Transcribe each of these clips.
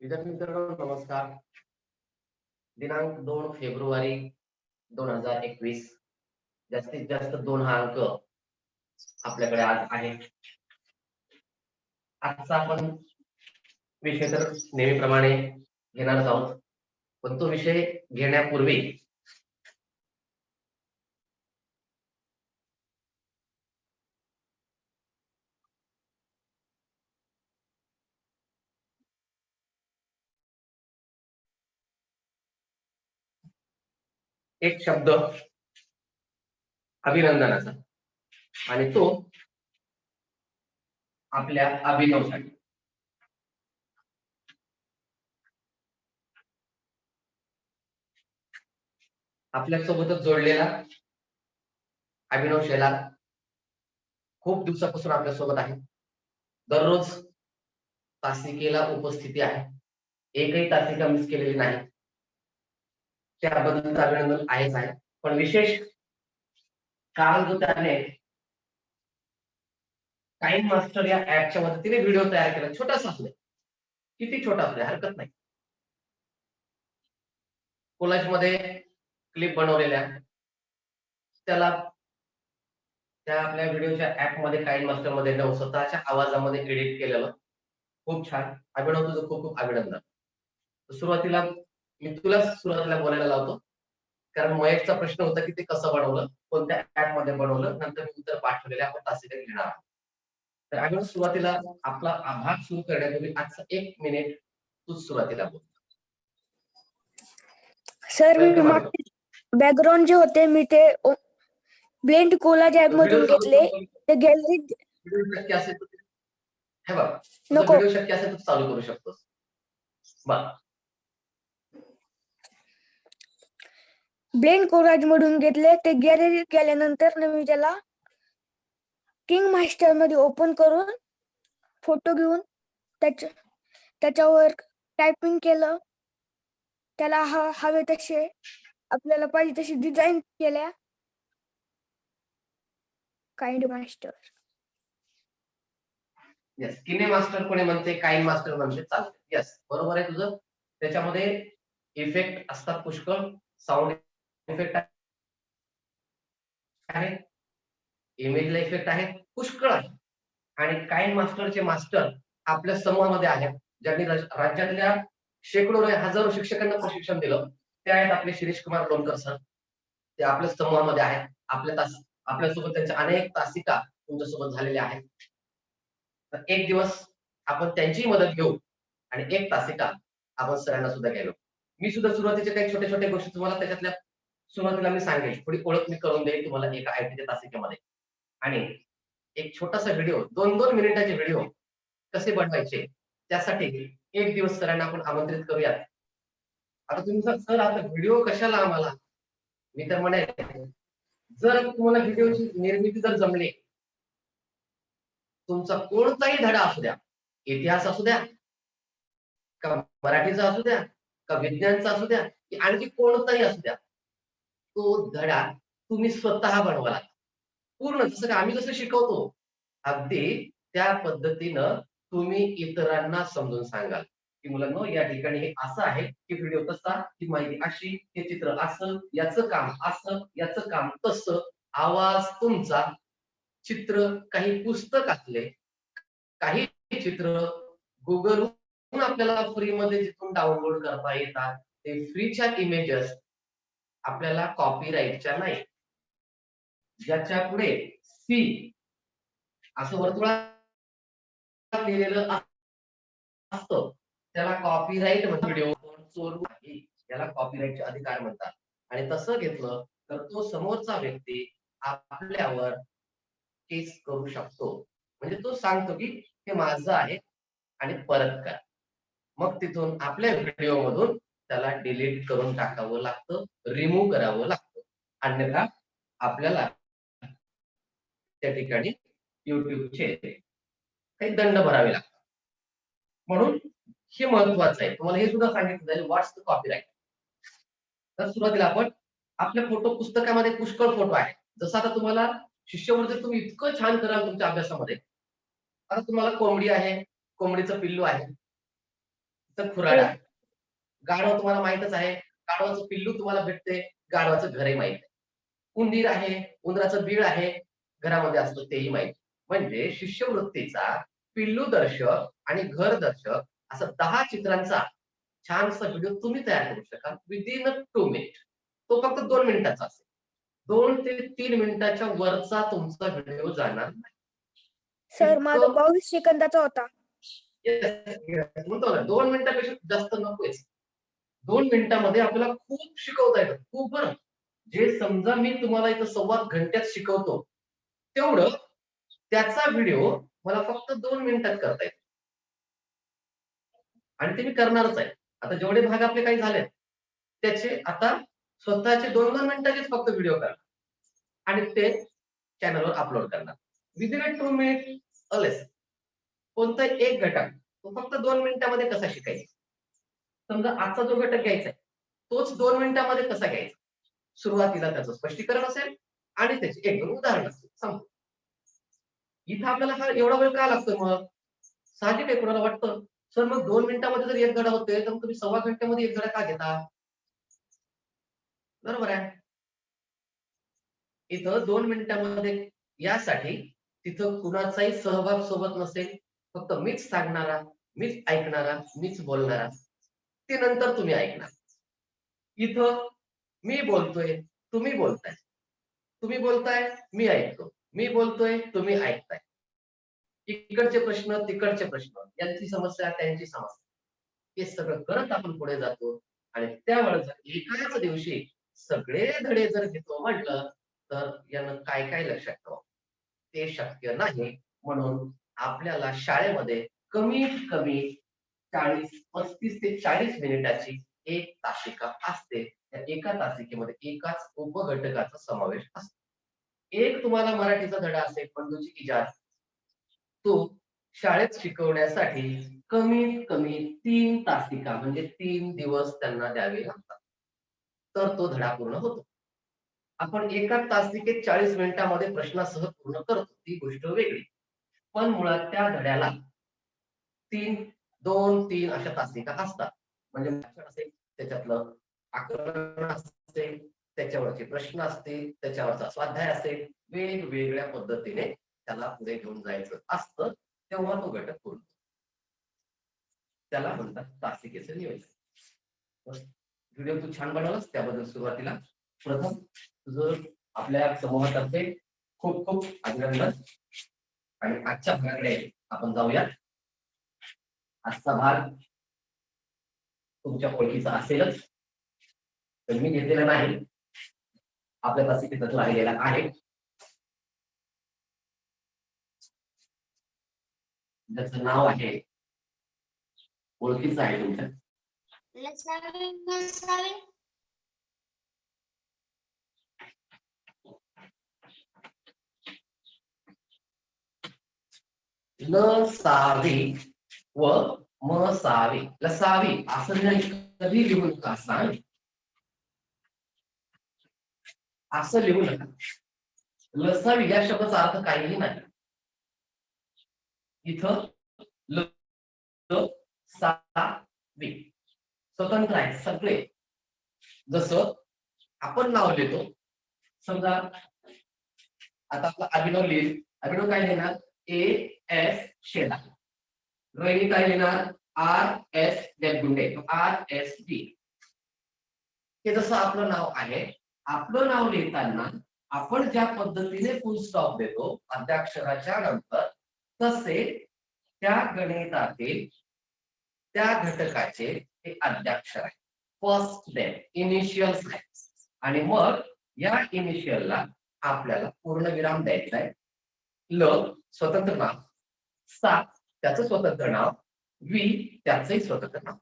विद्यार्थी मित्रांनो नमस्कार. दिनांक 2 फेब्रुवारी 2021. जास्तीत जास्त 2 हा अंक आपल्याकडे आज आहे. आजचा आपण विषय तर नेहमीप्रमाणे घेणारच आहोत, पण तो विषय घेण्यापूर्वी एक शब्द अभिनंदनाचा आणि तो आपल्या अभिनवसाठी. आपल्या सोबतच जोडलेला अभिनव शेलार खूप दिवसापासून आपल्या सोबत आहे. दररोज तासिकेला उपस्थिती आहे. एकही तासिका मिस केलेली नाही. त्याबद्दल अभिनंदन आहेच आहे. पण विशेष काल जो त्याने टाइम मास्टर या ऍपच्या मदतीने व्हिडिओ तयार केला, छोटासा असू दे, किती छोटा असू दे, हरकत नाही. कोलाज मध्ये क्लिप बनवलेल्या त्याला त्या आपल्या व्हिडिओच्या ऍप मध्ये टाइम मास्टर मध्ये न स्वतःच्या आवाजामध्ये एडिट केलेलं खूप छान. अभिनव तुझं खूप खूप अभिनंदन. सुरुवातीला मी तुला सुरुवातीला बोलायला लावतो, कारण मयेकचा प्रश्न होता की ते कसं बनवलं, कोणत्या ऍप मध्ये बनवलं. नंतर मी उत्तर पाठवलेले आपण तासिका घेणार आहोत. तर अभिनव सुरुवातीला आपला भाग सुरू करण्यापूर्वी आजचा 1 मिनिट तूच सुरुवातीला बोल. सर मी बॅकग्राऊंड जे होते मी ते ब्लेंड कोलाज ऍप मधून घेतले. ते गॅलरी व्हिडिओ शक्य असेल तर हे बघ, नको. व्हिडिओ शक्य असेल तर चालू करू शकतोस. बघ, ब्लेंड कोलाज मधून घेतले. ते गॅलरीत गेल्यानंतर मी त्याला किंग मास्टर मध्ये ओपन करून फोटो घेऊन त्याच्यावर टायपिंग केलं. त्याला हवे तसे आपल्याला पाहिजे तशी डिझाईन केल्या. काइंड मास्टर यस, किने मास्टर कोणी म्हणते, काइन मास्टर म्हणते, चालते. यस, बरोबर आहे तुझं. त्याच्यामध्ये इफेक्ट असतात पुष्कळ. साऊंड इफेक्ट आहे, इमेजला इफेक्ट आहे, पुष्कळ आहे. आणि काइन मास्टरचे मास्टर आपल्या समूहामध्ये आहेत, ज्यांनी राज्यातल्या शेकडो हजारो शिक्षकांना प्रशिक्षण दिलं. ते आहेत आपले शिरीष कुमार लोणकर सर. ते आपल्या समूहामध्ये आहेत. आपल्यासोबत त्यांच्या अनेक तासिका तुमच्यासोबत झालेल्या आहेत. तर एक दिवस आपण त्यांची मदत घेऊ आणि एक तासिका आपण सरांना सुद्धा घ्यायला. मी सुद्धा सुरुवातीच्या काही छोट्या छोट्या गोष्टी तुम्हाला त्याच्यातल्या सुरुवातीला मी सांगेल, थोडी ओळख मी करून देईल तुम्हाला एका आयटीच्या तासिकेमध्ये. आणि एक छोटासा व्हिडिओ, 2-2 मिनिटाचे व्हिडिओ कसे बनवायचे त्यासाठी एक दिवस सरांना आपण आमंत्रित करूयात. आता तुमचा सर आता व्हिडिओ कशाला आम्हाला, मी तर म्हणेल जर तुम्हाला व्हिडिओची निर्मिती जर जमली, तुमचा कोणताही धडा असू द्या, इतिहास असू द्या का मराठीचा असू द्या का विज्ञानचा असू द्या की आणखी कोणताही असू द्या, तो धडा तुम्ही स्वतः बनवाला पूर्ण. जसं आम्ही जसं शिकवतो अगदी त्या पद्धतीनं तुम्ही इतरांना समजून सांगाल की मुलांनो या ठिकाणी हे असं आहे, की व्हिडिओ तसा, ही माहिती अशी, हे चित्र असं, याचं काम असं, याचं काम तसं, आवाज तुमचा, चित्र काही पुस्तकातले, काही चित्र गुगलवरून आपल्याला फ्री मध्ये जिथून डाउनलोड करता येतात, ते फ्रीच्या इमेजेस आपल्याला कॉपीराईटच्या नाही. ज्याच्या पुढे सी असं वर्तुळात लिहिलेलं असतं त्याला कॉपीराईट व्हिडिओ चोरून आहे, याला कॉपीराईटचे अधिकार म्हणतात. आणि तसं घेतलं तर तो समोरचा व्यक्ती आपल्यावर केस करू शकतो. म्हणजे तो सांगतो की हे माझं आहे आणि परत करा. मग तिथून आपल्या व्हिडिओ मधून त्याला डिलीट करून टाकावं लागतं, रिमूव्ह करावं लागतं. अन्यथा आपल्याला त्या ठिकाणी युट्यूबचे काही दंड भरावे लागतात. म्हणून हे महत्वाचं आहे. तुम्हाला हे सुद्धा सांगितलं जाईल व्हॉट्स द कॉपीराईट. तर सुरुवातीला आपण आपल्या फोटो पुस्तकामध्ये पुष्कळ फोटो आहे. जसं आता तुम्हाला शिष्यवृत्ती तुम्ही इतकं छान कराल तुमच्या अभ्यासामध्ये. आता तुम्हाला कोंबडी आहे, कोंबडीचं पिल्लू आहे. तर खुराडा. गाढव तुम्हाला माहितच आहे, गाढवाचं पिल्लू तुम्हाला भेटते, गाढवाचं घरही माहित आहे. उंदीर आहे, उंदराचं बीळ आहे, घरामध्ये असतं तेही माहिती. म्हणजे शिष्यवृत्तीचा पिल्लू दर्शक आणि घर दर्शक असं 10 चित्रांचा छानसा व्हिडिओ तुम्ही तयार करू शकाल विदिन 2 मिनिट. तो फक्त 2 मिनिटाचा असेल. 2 ते 3 मिनिटाच्या वरचा तुमचा व्हिडिओ जाणार नाही. सर माझा इतकं 22 सेकंदाचा होता. म्हणतो ना 2 मिनिटापेक्षा जास्त नकोच. 2 मिनिटामध्ये आपल्याला खूप शिकवता येतं. खूप बरं. जे समजा मी तुम्हाला इथं 1.25 घंट्यात शिकवतो, तेवढं त्याचा व्हिडिओ मला फक्त 2 मिनिटात करता येतो. आणि ते मी करणारच आहे. आता जेवढे भाग आपले काही झालेत, त्याचे आता स्वतःचे 2-2 मिनिटाचेच फक्त व्हिडिओ करणार आणि ते चॅनलवर अपलोड करणार. विदिन 2 मिनिट अलेस कोणताही एक घटक तो फक्त 2 मिनिटामध्ये कसा शिकायचा? समजा आजचा जो घटक घ्यायचा आहे, तोच 2 मिनिटामध्ये कसा घ्यायचा? सुरुवातीला त्याचं स्पष्टीकरण असेल आणि त्याची 1-2 उदाहरणं असतील. संपलं. इथं आपल्याला हा एवढा वेळ का लागतो मग? साहजिक आहे कोणाला वाटतं, सर मग 2 मिनिटामध्ये जर एक धडा होतोय, तर मग तुम्ही 1.25 घंट्यामध्ये एक धडा का घेता? बरोबर आहे. इथं 2 मिनिटामध्ये यासाठी तिथं कुणाचाही सहभाग सोबत नसेल. फक्त मीच सांगणारा, मीच ऐकणारा, मीच बोलणारा. ते नंतर तुम्ही ऐकणार. इथं मी बोलतोय, तुम्ही बोलताय. तुम्ही बोलताय, मी ऐकतो. मी बोलतोय, तुम्ही ऐकताय. इकडचे प्रश्न, तिकडचे प्रश्न, यांची समस्या, त्यांची समस्या. हे सगळं करत आपण पुढे जातो आणि त्यावेळेस जर एकाच दिवशी सगळे धडे जर घेतो म्हटलं, तर यानं काय-काय लक्षात ठेवावं? ते शक्य नाही. म्हणून आपल्याला शाळेमध्ये कमीत कमी 35 ते 40 मिनिटाची एक तासिका असते. त्या एका तासिकेमध्ये एकाच उपघटकाचा समावेश असतो. एक तुम्हाला मराठीचा धडा असेल, बंधूची इजाज, तो शाळेत शिकवण्यासाठी कमीत कमी 3 तासिका म्हणजे 3 दिवस त्यांना द्यावे लागतात. तर तो धडा पूर्ण होतो. आपण एका तासिकेत 40 मिनिटामध्ये प्रश्नासह पूर्ण करतो. ती गोष्ट वेगळी. पण मुळात त्या धड्याला 3, 2-3 अशा तासिका असतात. म्हणजे भाषण असेल, त्याच्यातलं आकलन असेल, त्याच्यावरचे प्रश्न असतील, त्याच्यावरचा स्वाध्याय असेल, वेगवेगळ्या पद्धतीने त्याला पुढे घेऊन जायचं असतं. तेव्हा तो घटक पूर्ण. त्याला म्हणतात तासिकेचं नियोजन. व्हिडिओ तू छान बनवलास त्याबद्दल सुरुवातीला प्रथम तुझं आपल्या समूहातर्फे खूप खूप अभिनंदन. आणि आजच्या भागाकडे आपण जाऊया. आजचा भाग तुमच्या ओळखीचा असेलच, तर मी घेतलेला नाही. आपल्या तासिकेत राहिलेला आहे. ज्याचं नाव आहे, ओळखीचं आहे तुमच्या. लसावी व मसावी. लसावी असं नाही कधी लिहू नका. असं लिहू नका. लसावी या शब्दाचा अर्थ काहीही नाही. इथं लसावी स्वतंत्र आहे सगळे. जसं आपण नाव लिहितो, समजा आता आपला अभिनव लिहिल. अभिनव काय लिहिणार? AS शेला. रोहिणी काय लिहिणार? RS देवगुंडे. RSD. हे जसं आपलं नाव आहे, आपलं नाव लिहिताना आपण ज्या पद्धतीने फुल स्टॉप देतो अद्याक्षराच्या नंतर, तसे त्या गणितातील त्या घटकाचे हे अद्याक्षर आहे. फर्स्ट नेम, इनिशियल्स आहे. आणि मग या इनिशियलला आपल्याला पूर्णविराम द्यायचा आहे. ल स्वतंत्र नाव, सा त्याचं स्वतंत्र नाव, वी त्याचंही स्वतंत्र नाव.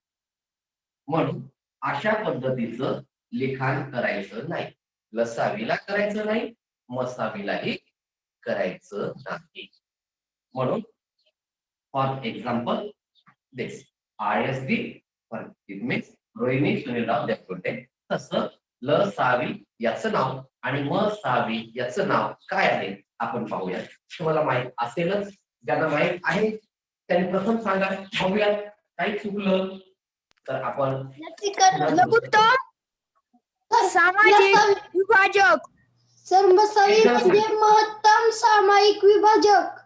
म्हणून अशा पद्धतीचं लिखाण करायचं नाही. लसावीला करायचं नाही, मसावीलाही करायचं नाही. म्हणून for example this RSD for it means Rohini Sunilrao Devkunte. तसं लसावी याचं नाव आणि मसावी याचं नाव काय आहे आपण पाहूया. तुम्हाला माहित असेलच, ज्यांना माहित आहे त्यांनी प्रथम सांगा. बघूया काही चुकलं तर आपण लघुत्तम सामाजिक विभाजक. सर मसावी म्हणजे महत्तम सामायिक विभाजक.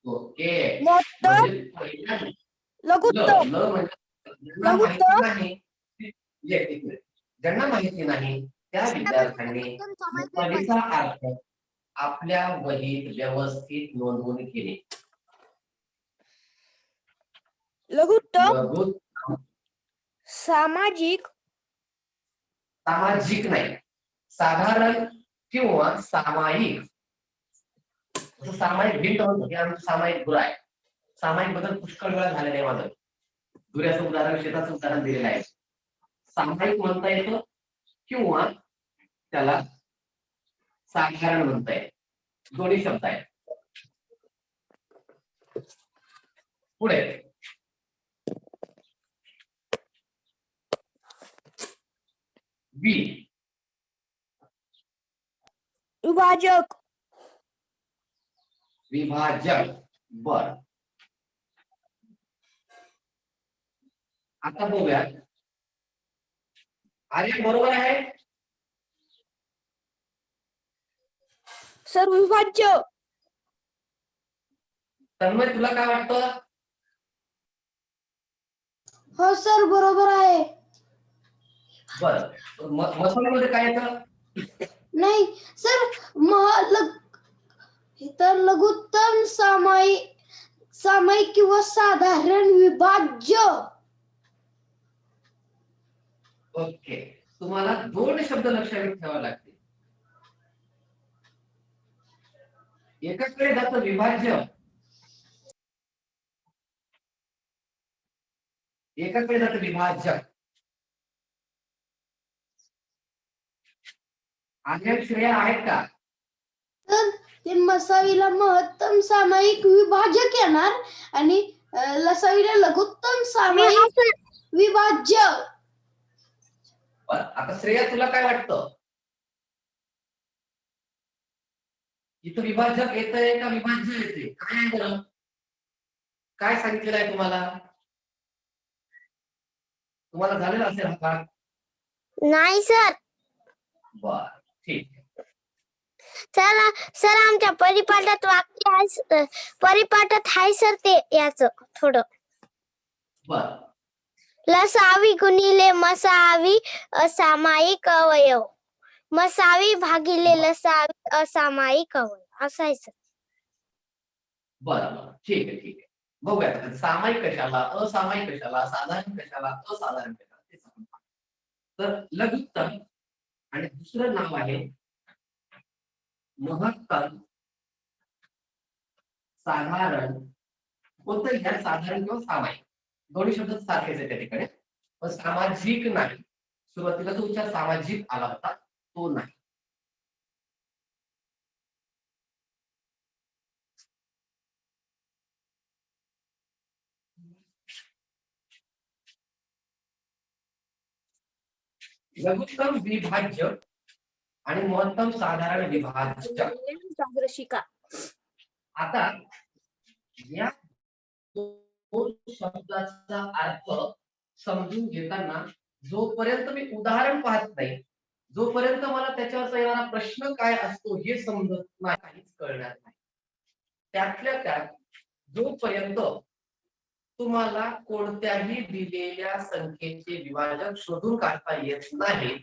ओके. महत्तम म्हणजे पहिल्या लघुत्तम ल म्हणजे ज्यांना माहिती नाही ज्यांना माहिती नाही त्या विद्यार्थ्यांनी मसावीचा अर्थ आपल्या वहीत व्यवस्थित नोंदवून घेणे. लघुत्तम लघुत्तम सामाजिक सामाजिक नाही, साधारण किंवा सामायिक. सामायिक भिंत म्हणतो की आमचं सामायिक गुर आहे. सामायिक बद्दल पुष्कळ वेळा झालेलं आहे माझं. गुऱ्याचं उदाहरण, शेताचं उदाहरण दिलेलं आहे. सामायिक म्हणता येतं किंवा त्याला साधारण म्हणता येत. दोन्ही शब्द आहेत. पुढे बी विभाजक. विभाजक. बर, आता बघूया. आर्य बरोबर आहे सर विभाज्य. तन्मय तुला काय वाटतं? हो सर बरोबर आहे. बर, मसाल्यामध्ये काय येतं? नाही सर तर लघुत्तम सामायिक किंवा साधारण विभाज्य. ओके, तुम्हाला दोन शब्द लक्षात ठेवावे लागतील. एकाकडे जातं विभाज्य, एकाकडे जातं विभाजक. आर्य श्रेया आहेत का? तर ते मसावीला महत्तम सामायिक विभाजक येणार आणि लसावीला लघुत्तम सामायिक विभाज्य. बर, आता श्रेया तुला काय वाटतं? इथं विभाजक येतंय का विभाज्य येते? काय आहे बरं? काय सांगितलेलं आहे तुम्हाला? तुम्हाला झालेला असेल हा पाठ? नाही सर. बर, ठीक. सर आमच्या परिपाठात वाक्य आहे, परिपाठात आहे सर ते याचं थोडं. बर, लसावी गुणिले मसावी असामायिक अवयव, मसावी भागिले लसावी असामायिक अवयव असं आहे सर. बरं, ठीक आहे, ठीक आहे. बघूया सामायिक कशाला, असामायिक कशाला, साधारण कशाला, असाधारण कशाला ते सांगू. तर लघुत्तम आणि दुसरं नाव आहे महत्तम साधारण. कोणतं घ्या, साधारण किंवा सामायिक, दोन्ही शब्द सारखेच आहे त्या ठिकाणी. पण सामाजिक नाही. सुरुवातीला जो उच्चार सामाजिक आला होता तो नाही. लघुत्तम विभाज्य आणि महत्तम साधारण विभाज्य. शिका. आता या दोन शब्दाचा अर्थ समजून घेताना जोपर्यंत मी उदाहरण पाहत नाही, जोपर्यंत मला त्याच्यावर येणारा प्रश्न काय असतो हे समजत नाही, काहीच कळणार नाही. त्यातल्या त्यात जोपर्यंत तुम्हाला कोणत्याही दिलेल्या संख्येचे विभाजक शोधून काढता येत नाही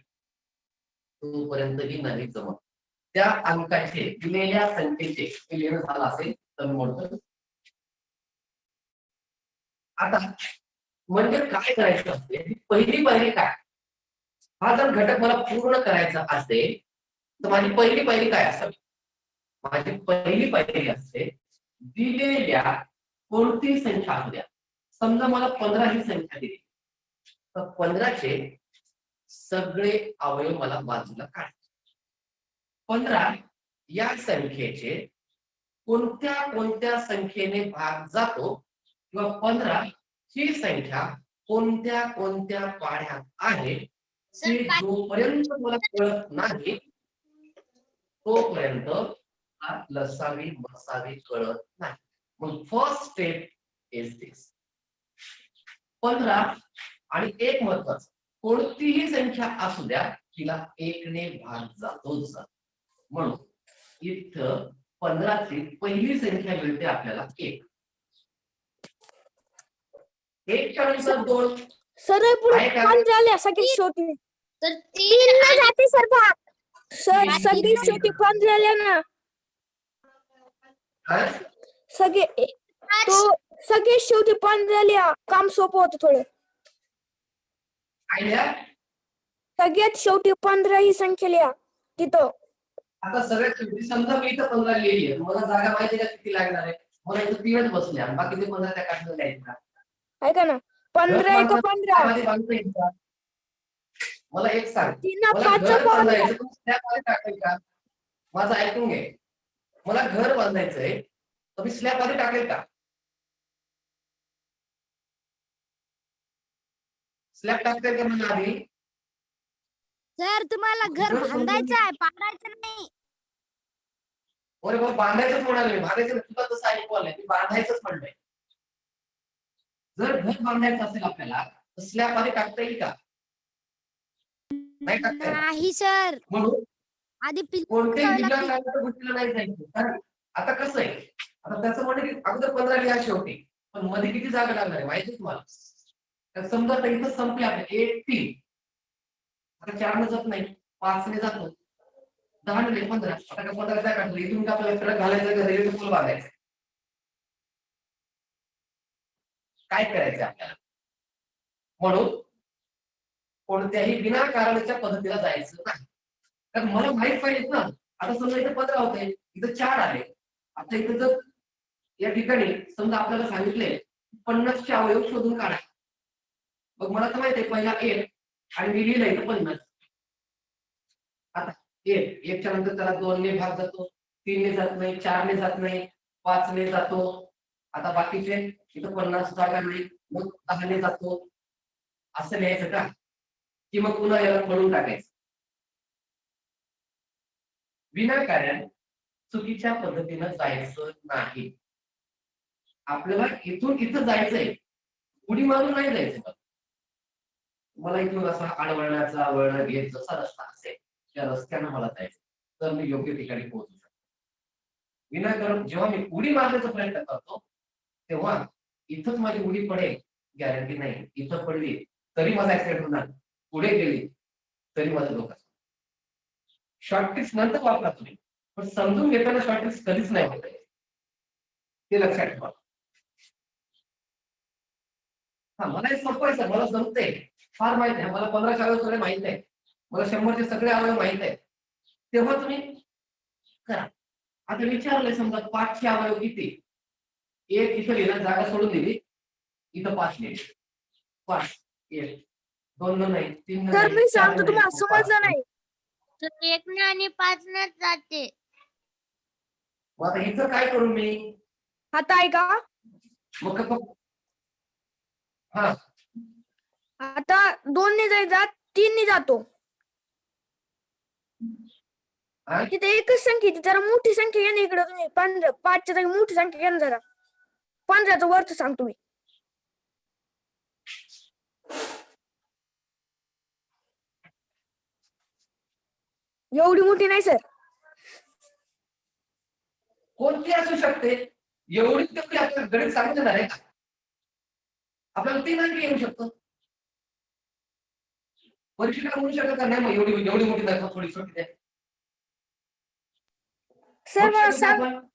तोपर्यंत ही नाही जमत. त्या अंकाचे दिलेल्या संख्येचे लिहिणं झालं असेल तर मी म्हणतो. आता म्हणजे काय करायचं असते, पहिली पायरी काय? हा जर घटक मला पूर्ण करायचा असेल तर माझी पहिली पायरी काय असावी? माझी पहिली पायरी असते दिलेल्या कोणती संख्या असू द्या. समजा मला 15 ही संख्या दिली तर 15चे सगळे अवयव मला बाजूला काढायचे. 15 या संख्येचे कोणत्या कोणत्या संख्येने भाग जातो किंवा 15 ही संख्या कोणत्या कोणत्या पाढ्यात आहे ते जोपर्यंत मला कळत नाही तोपर्यंत लसावी मसावी कळत नाही. मग फर्स्ट स्टेप इज दिस. 15 आणि एक महत्वाचं, कोणतीही संख्या असू द्या तिला 1 ने भाग जातोच. म्हणून इथं 15ची पहिली संख्या मिळते आपल्याला 1. 1 च्या नंतर 2 सरळ पुढे आहे का? 5 झाल्या सगळी शेवटी तर 3 ला जाते सर भाग. सर तीन. सगळी शेवटी 5 झाल्या ना. हा? सगळे तो सगळे शेवटी 5 झाल्या. काम सोपं होतं थोडं. आयडिया. सगळ्यात शेवटी 15 ही संख्या लिहा तिथं. आता सगळ्यात शेवटी समजा मी इथं 15 लिहिली आहे, मला जागा माहिती आहे का किती लागणार आहे? मला इथं 3च बसल्या आणि बाकीचे 15 त्या काढून द्यायचे का? आहे का ना 15 एक 15 मध्ये बांधता येईल का? मला एक सांग, 3 मला 5 घर 15 बांधायचं तू स्लॅबमध्ये टाकेल का? माझं ऐकून घे. मला घर बांधायचंय तर मी स्लॅबमध्ये टाकेल का? स्लॅब टाकता का मला आधी? सर तुम्हाला घर बांधायचं आहे, पाडायचं नाही. अरे बाबा बांधायचंच म्हणाले, बांधायचं तुला तसं ऐकू आलंय, मी बांधायचंच म्हणलंय. जर घर बांधायचं असेल आपल्याला तर स्लॅब मध्ये टाकता येईल का? नाही टाकता येणार. नाही सर, म्हणून आधी कोणत्याही पिंजरा विनाकारण गोष्टीला नाही जायचं. कारण आता कसं आहे, आता त्याचं म्हणणं की अगोदर 15 लिहा शेवटी, पण मध्ये किती जागा लागणार आहे माहिती तुम्हाला? तर समजा आता इथं संपले आपले 1 3, आता 4 ने जात नाही, 5 ने जातो, 10 ने 15, आता का 15 त्या काढतो, इथून का आपल्याला ट्रक घालायचं का रेल्वे पूल बांधायचं? काय करायचं आपल्याला? म्हणून कोणत्याही विनाकारणच्या पद्धतीला जायचं नाही. कारण मला माहित पाहिजे ना, आता समजा इथे 15 होते, इथं 4 आले. आता इथं जर या ठिकाणी समजा आपल्याला सांगितले 50 चे अवयव शोधून काढा. मग मला तर माहिती आहे पहिला 1 आणि मी लिहिलं इथं 50. आता 1 च्या नंतर त्याला 2 ने भाग जातो, 3 ने जात नाही, 4 ने जात नाही, 5 ने जातो. आता बाकीचे इथं 50 जागा नाही, मग 10 ने जातो. असं लिहायचं का? की मग पुन्हा याला पडून टाकायचं? विनाकारण चुकीच्या पद्धतीनं जायचं नाही. आपल्याला इथून इथं जायचंय, उडी मारून नाही जायचं. मला इथून असा आडवळणाचा वळण घेत जसा रस्ता असेल त्या रस्त्यानं मला जायचं, तर मी योग्य ठिकाणी पोहोचू शकतो. विनाकारण जेव्हा मी उडी मारण्याचा प्रयत्न करतो तेव्हा इथंच माझी उडी पडेल गॅरंटी नाही. इथं पडली तरी माझा ऍक्सिडेंट होणार, पुढे गेली तरी माझं धोका. शॉर्टकट्स नंतर वापरा तुम्ही, पण समजून घेताना शॉर्टकट्स कधीच नाही होत, ते लक्षात ठेवा. हा मला हे सोपं आहे सर, मला जमतंय, फार माहित आहे मला. 15 अवयव सगळे माहित आहे, मला 100चे सगळे अवयव माहित आहे. तेव्हा तुम्ही करा. आता विचारलंय समजा 5 चे अवयव किती? 1 इथं लिहिलं, जागा सोडून दिली, इथं 5 लिहिली. 5 1 2 नाही, 3 तर नाही, मी 4 सांगतो तुम्हाला नाही, समजलं नाही. तर 1 ने आणि 5 ने जाते. मग आता इथं काय करू मी? आता ऐका, मग हा आता 2 ने जायचा, 3 ने जातो. हा? तिथे एकच संख्या आहे, ती जरा मोठी संख्या घ्या ना इकडे तुम्ही. 15 5 च्या जागी मोठी संख्या घ्या ना जरा. 15चं वरच सांगतो मी. एवढी मोठी नाही सर. कोणती असू शकते? एवढी तेवढी आपल्याला गणित सांगितलं आहे का? आपल्याला 3 अंकी येऊ शकतो. परीक्षेला म्हणू शकत का नाही? मग एवढी एवढी मोठी दाखवा, थोडी छोटी द्या. सर म्हणू मला शकत नाही आपण.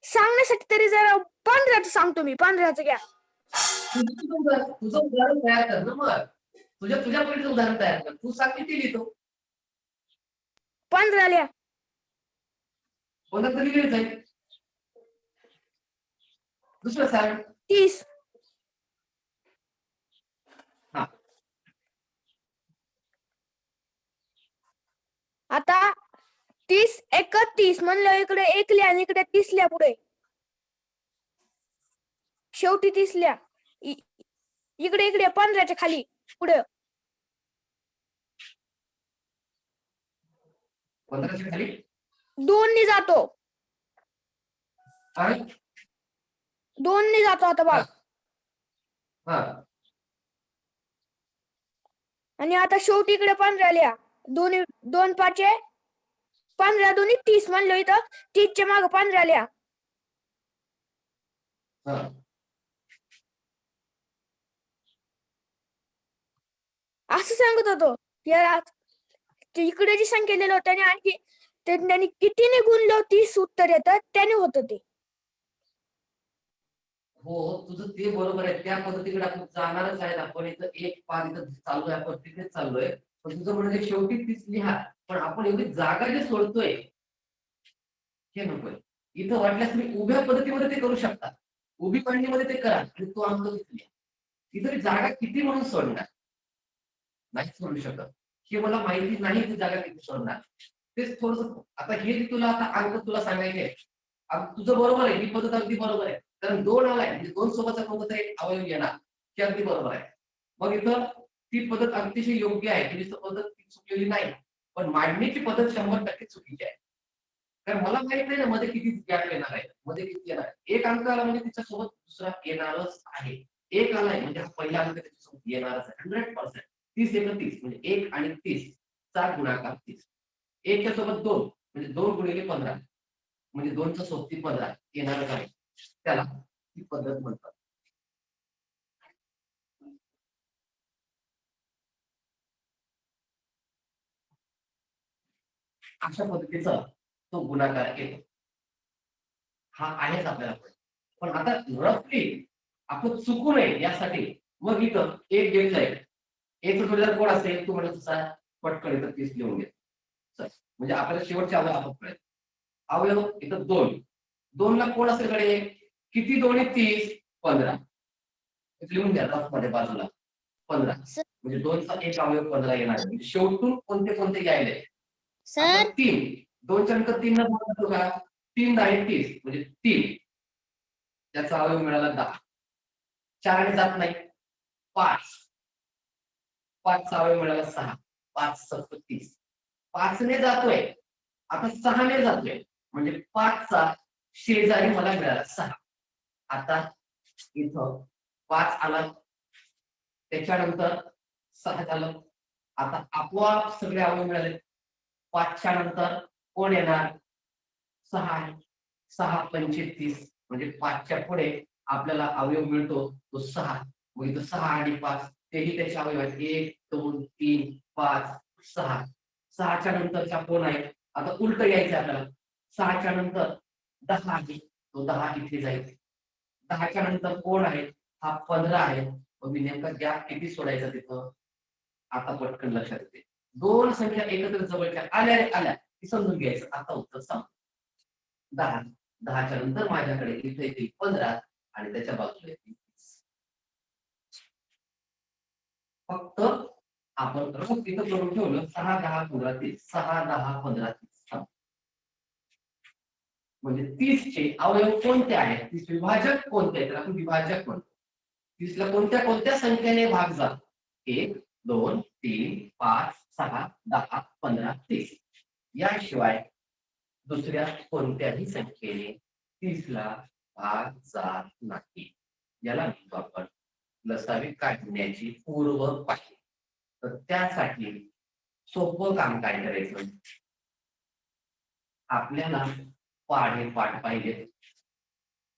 सांगण्यासाठी तरी जरा 15चं सांगतो मी. 15चं घ्या. तुझं उदाहरण तयार कर ना. मग तुझ्या परीचं उदाहरण तयार कर. तू सांग किती लिहितो? 15 लिहा. कोणतं तरी लिहित जाईल. दुसरं सांग. 30. हा. आता 30 31 म्हणलं, इकडे 1 लिहा आणि इकडे 30 लिहा पुढे. शेवटी 30 लिहा. इकडे 15च्या खाली पुढे. 15च्या खाली 2 ने जातो. आणि 2 ने जातो आता हा. बघ. हा आणि आता शेवटी इकडे 15 लिहा. दोन 5 15 दोन्ही 30 म्हणलं इथं 30च्या मागे 15 लिहा. हा. असं सांगत होतो. इकडे जी संख्या दिली होती आणि आणखी त्यांनी कितीने गुणलं 30 उत्तर येतात त्याने होतं ते. हो तुझं ते बरोबर आहे. त्या पद्धतीकडे आपण जाणारच आहे. आपण इथं 1 5 इथं चालू आहे. आपण तिथेच चाललोय. पण तुझं म्हणजे शेवटी 30 लिहा. पण आपण एवढी जागा जे सोडतोय हे नकोय. इथं वाटल्यास तुम्ही उभ्या पद्धतीमध्ये ते करू शकता. उभी मांडणीमध्ये ते करा आणि तो अंक तिथे लिहा. इथं जागा किती म्हणून सोडणार नाही सोडू शकत. हे मला माहिती नाही ती जागा किती सोडणार. तेच थोडस आता हे तुला आता अंक तुला सांगायचे तुझं बरोबर आहे. ही पद्धत अगदी बरोबर आहे. कारण 2 आलाय म्हणजे 2 सोबतचा कोणता तरी एक अवयव येणार हे अगदी बरोबर आहे. मग इथं ती पद्धत अतिशय योग्य आहे. तुझी पद्धत ती चुकलेली नाही. पण मांडणीची पद्धत 100% चुकीची आहे. कारण मला माहित नाही ना मध्ये किती गॅप येणार आहे. मध्ये किती येणार आहे. एक अंक आला म्हणजे तिच्यासोबत दुसरा येणारच आहे. एक आलाय म्हणजे हा पहिला अंक त्याच्यासोबत येणारच आहे 100%. 30 एक 30 म्हणजे 1 आणि 30 चा गुणाकार 30. 1 च्या सोबत 2 म्हणजे 2 गुणिले 15 म्हणजे 2 च्या सोबती 15 येणारच आहे. त्याला ही पद्धत म्हणतात. अशा पद्धतीचा तो गुणाकार येतो. हा आहेच आपल्याला पण आता रफली आपण चुकू नये यासाठी मग इथं एक घेतलंय. एक जोडीदार कोण असेल तू म्हणत तसा पटकन इथं 30 लिहून घे. म्हणजे आपल्याला शेवटचे अवयव आपण कळेल. अवयव इथं 2 ला कोण असेल कडे किती 2 30 15 लिहून द्या रफ मध्ये बाजूला 15 म्हणजे 2 चा एक अवयव 15 येणार. म्हणजे शेवटून कोणते कोणते यायले सर 3 2 च्या नंतर 3 न का 3 10 30 म्हणजे 3 त्याचा अवयव मिळाला 10. 4 ने जात नाही 5 चा अवयव मिळाला 6 5 7 30 5 ने जातोय आता 6 ने जातोय म्हणजे 5 चा शेजारी मला मिळाला 6. आता इथं 5 आला त्याच्यानंतर 6 झालं. आता आपोआप सगळे अवयव मिळाले. 5 च्या नंतर कोण येणार 6 आहे. 6 पंचे 30 म्हणजे 5 च्या पुढे आपल्याला अवयव मिळतो तो 6. मग इथं 6 आणि 5 तेही त्याचे अवयव आहेत 1 2 3 5 6. 6 च्या नंतरचा कोण आहे आता उलट यायचं आपल्याला. 6 च्या नंतर 10 आहे तो 10 इथे जाईल. 10 च्या नंतर कोण आहे हा 15 आहे. मग मी नेमका गॅप किती सोडायचा तिथं आता पटकन लक्षात येते. 2 संख्या एकत्र जवळच्या आल्या की समजून घ्यायचं आता उत्तर सांग. 10 च्या नंतर माझ्याकडे इथे येतील 15 आणि त्याच्या बाजूला येतील 30. फक्त आपण रोज इथं करून ठेवलं 6 10 15 30 6 10 15 30 म्हणजे 30 चे अवयव कोणते आहेत 30 विभाजक कोणते आहेत आपण विभाजक म्हणतो. 30 ला कोणत्या कोणत्या संख्येने भाग जातो 1 2 3 5 6 10 15 30 याशिवाय दुसऱ्या कोणत्याही संख्येने 30 ला भाग जात नाही. याला म्हणतो आपण लसावी काढण्याची पूर्व पायरी. तर त्यासाठी सोपं काम काय करायचं आपल्याला पाढे पाठ पाहिजे.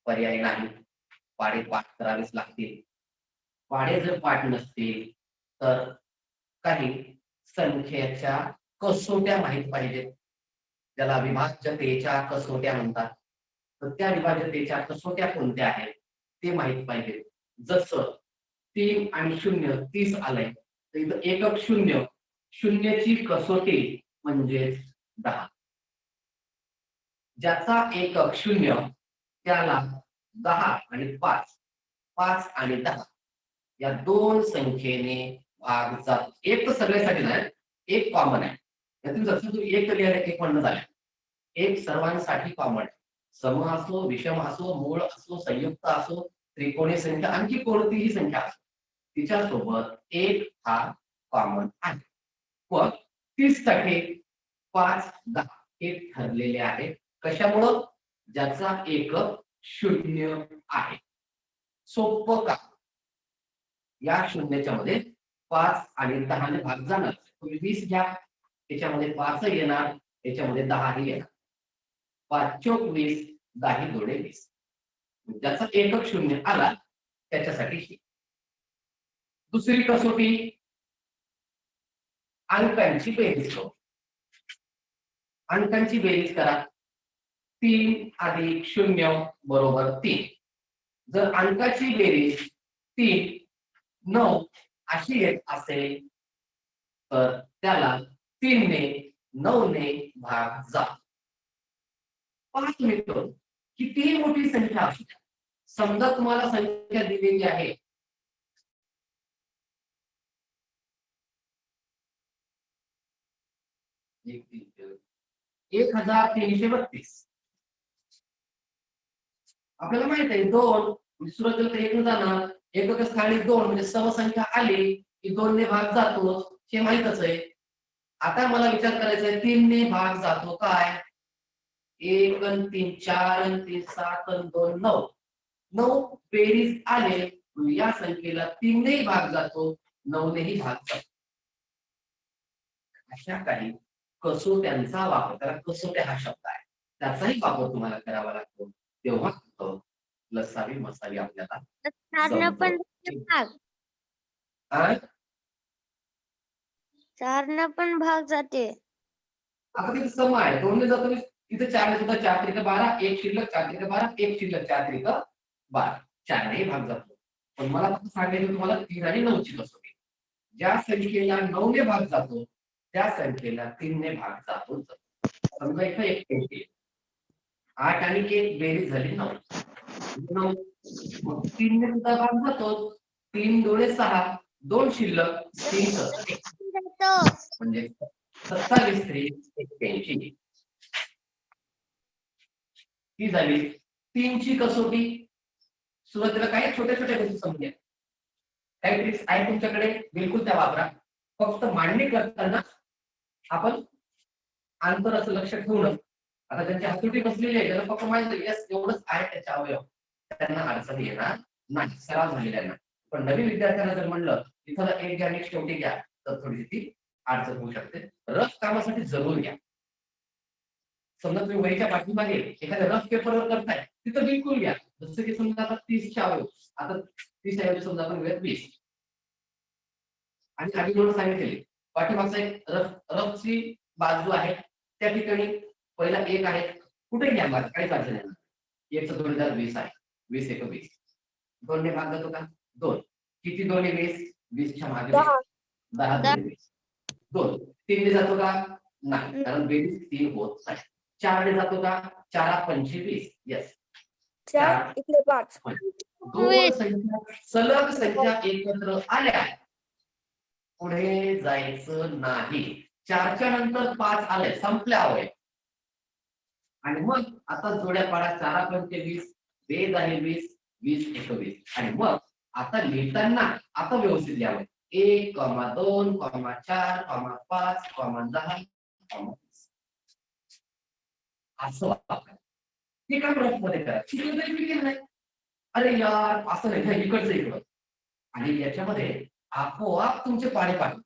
पर्याय नाही पाढे पाठ करावेच लागतील. पाढे जर पाठ नसतील तर काही संख्येच्या कसोट्या माहित पाहिजेत. ज्याला विभाज्यतेच्या कसोट्या म्हणतात. तर त्या विभाज्यतेच्या कसोट्या कोणत्या आहेत ते माहित पाहिजे. जसं 3 आणि 0 30 आलंय तर इथं एकक 0 शून्यची कसोटी म्हणजे 10. ज्याचा एकक 0 त्याला 10 आणि 5 5 आणि 10 या दोन संख्येने भाग जातो. एक तर सगळ्यासाठी नाही एक कॉमन आहे. यातून जसं तू एक लिहायला एक म्हणणं झालं एक सर्वांसाठी कॉमन आहे. सम असो विषम असो मूळ असो संयुक्त असो त्रिकोणी संख्या आणखी कोणतीही संख्या असो तिच्यासोबत एक हा कॉमन आहे. व 30 साठी 5 10 हे ठरलेले आहे. कशामुळं ज्याचा एकक 0 आहे. सोपं का या शून्याच्या मध्ये 5 आणि 10 ने भाग जाणार. तुम्ही 20 घ्या, त्याच्यामध्ये 5 येणार, त्याच्यामध्ये 10 येणार. 5 चोक 20, 10 दोडे 20. ज्याचा एकक शून्य आला त्याच्यासाठी ही. दुसरी कसोटी अंकांची बेरीज करू. अंकांची बेरीज करा. 3 अधिक 0 बरोबर 3. जर अंकाची बेरीज 3 9 अशी येत असेल तर त्याला 3 ने 9 ने भाग जा. पहा तुम्ही तो कितीही मोठी संख्या असू द्या. समजा तुम्हाला संख्या दिलेली आहे 1332. आपल्याला माहित आहे 2 सुरुवातीला तर 1 जाणार, एकक स्थानी 2 म्हणजे सहसंख्या आली की 2 ने भाग जातो, हे माहितच आहे. आता मला विचार करायचा आहे 3 ने भाग जातो काय? 1 आणि 3 4 आणि 3 7 आणि 2 9. 9 बेरीज आले या संख्येला 3 नेही भाग जातो, 9 नेही भाग जातो. अशा काही कसोट्यांचा वापर, त्याला कसोट्या हा शब्द आहे, त्याचाही वापर तुम्हाला करावा लागतो. तेव्हा लसावी मसावी आपल्याला चारनं पण भाग हा? चारनं पण भाग जाते. आता तिथे सम आहे, 2 ने जातो तिथे 4 ने सुद्धा 4 त्रिक 12, 1 शिल्लक 4 त्रिक 12, 1 शिल्लक 4 त्रिक 12, 4 नेही भाग जातो. पण मला फक्त सांगायचं तुम्हाला 3 आणि 9 ची कसोटी. ज्या संख्येला 9 ने भाग जातो त्या संख्येला 3 ने भाग जातो. समजा इथे 1 संख्या 8 आणि 1 बेरीज झाली 9. 9 मग 3 ने सुद्धा भाग जातो. 3 दोळे 6, 2 शिल्लक 3 जातो. म्हणजे 27 3 81. ही झाली 3 ची कसोटी. सुरुवातीला काही छोट्या छोट्या गोष्टी समजून घ्या. काही ट्रिक्स आहे तुमच्याकडे, बिलकुल त्या वापरा. फक्त मांडणी करताना आपण अंतर असं लक्षात ठेवून, आता त्यांची हातोटी बसलेली आहे त्याला फक्त माहिती आहे यस एवढंच आहे त्याच्या अवयव, त्यांना अडचण येणार नाही, सराव झालेला आहे. पण नवीन विद्यार्थ्यांना जर म्हणलं इथं एक घ्या आणि शेवटी घ्या तर थोडीशी ती अडचण होऊ शकते. रफ कामासाठी जरूर घ्या. समजा तुम्ही वहीच्या पाठीमागे एखाद्या रफ पेपरवर करताय तिथं बिलकुल घ्या. जसं की समजा आता 30 चे अवयव, आता 30 ऐवजी समजा आपण घेऊयात 20 आणि आधी म्हणून सांगितलेले पाठीमागचा एक रफची बाजू आहे त्या ठिकाणी पहिला 1 आहे, कुठे घ्या बघा काहीच अडचण नाही. 1 चा 2020 आहे, 20 1 20. 2 ने भाग जातो का? 2. किती 2 ने 20? 20 च्या मागे 10. 10 2 20. 2. 3 ने जातो का? नाही, कारण बेरीज 3 होत नाही. 4 ने जातो का? 4 25. यस, 4 इकडे 5. दोन संख्या सलग संख्या एकत्र आल्या पुढे जायचं नाही. 4 च्या नंतर 5 आले, संपल्या होय. आणि मग आता जोड्या पाडा. 4 पंचे 20, बेज आहे 20, 20 21. आणि मग आता लिहिताना आता व्यवस्थित लिहावं. 1, 2, 4, 5, 10, असं वापरा. हे काम रफ मध्ये करा. शिकलं तरी मी केलं नाही. अरे यार असं नाही, इकडचं इकडं. आणि याच्यामध्ये आपोआप तुमचे पाडे पाडते.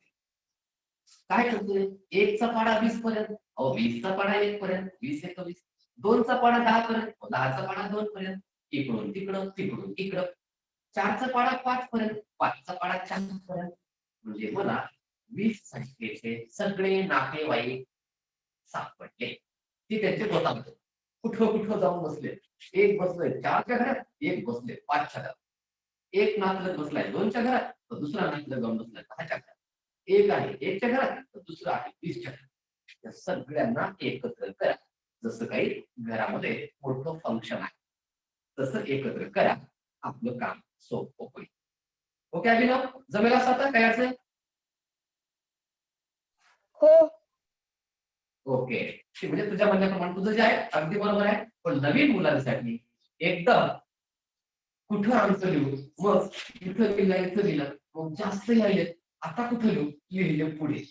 काय करतोय? 1 चा पाडा 20 पर्यंत, 20 चा पाडा 1 पर्यंत, 20 21. 2 चा पाडा 10 पर्यंत, 10 चा पाडा 2 पर्यंत, इकडून तिकडं तिकडून इकडं. 4 चा पाडा 5 पर्यंत, 5 चा पाडा 4 पर्यंत. म्हणजे मला 20 संख्येचे सगळे नातेवाईक सापडले. ती त्यांचे गोतावले. कुठं कुठं जाऊन बसले. एक बसलोय 4 च्या घरात, एक बसले 5 च्या घरात. एक नातलग बसलाय 2 च्या घरात, तर दुसरा नातलग जाऊन बसलाय 10 च्या घरात. एक आहे 1 च्या घरात, तर दुसरा आहे 20 च्या घरात. या सगळ्यांना एकत्र करा. जसं काही घरामध्ये मोठं फंक्शन आहे तसं एकत्र करा, आपलं काम सोपं होईल. ओके अभिनव, जमेल असं आता काय असेल? हो. ओके, म्हणजे तुझ्या म्हणण्याप्रमाणे तुझं जे आहे अगदी बरोबर आहे. पण नवीन मुलांसाठी एकदम कुठं आमचं लिहू, मग इथं लिहिलं इथं लिहिलं, मग जास्त लिहिले आता कुठं लिहू, लिहिले पुढे,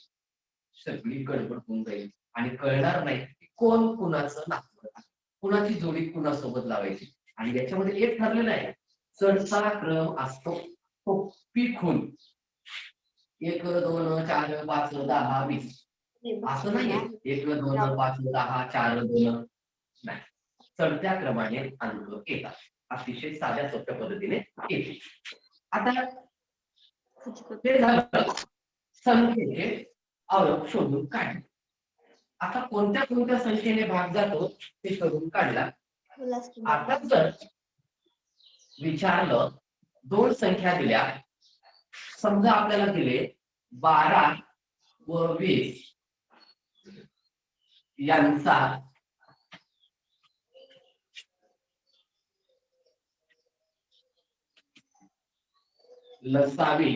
सगळी गडबड होऊन जाईल आणि कळणार नाही की कोण कुणाचं नातं आहे, कुणाची जोडी कुणासोबत लावायची. आणि याच्यामध्ये एक ठरलेलं आहे, चढता क्रम असतो तो पी खून. 1 2 4 5 10 20 असं नाहीये 1 2 5 10 4 2 नाही, चढत्या क्रमाने अंक येतात, अतिशय साध्या सोप्या पद्धतीने येते. आता हे झालं संख्येचे अवयव शोधून काढणे. आता कोणत्या कोणत्या संख्येने भाग जातो ते शोधून काढला. आता जर विचारलं, दोन संख्या दिल्या, समजा आपल्याला दिले 12 व 20 यांचा लसावी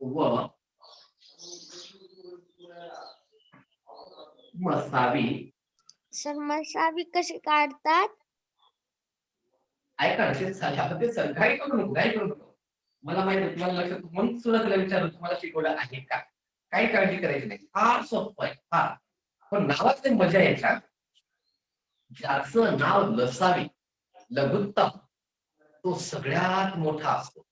व मसावी. सर मसावी कशी काढतात? ऐका ते काही करू नको, काही करू नको. मला माहिती आहे तुम्हाला लक्षात, म्हणून सुरुवातीला विचारलं तुम्हाला शिकवलं आहे का. काही काळजी करायची नाही, फार सोपं आहे फार. पण नावात मजा यायच्या. ज्याचं नाव लसावी लघुत्तम तो सगळ्यात मोठा असतो,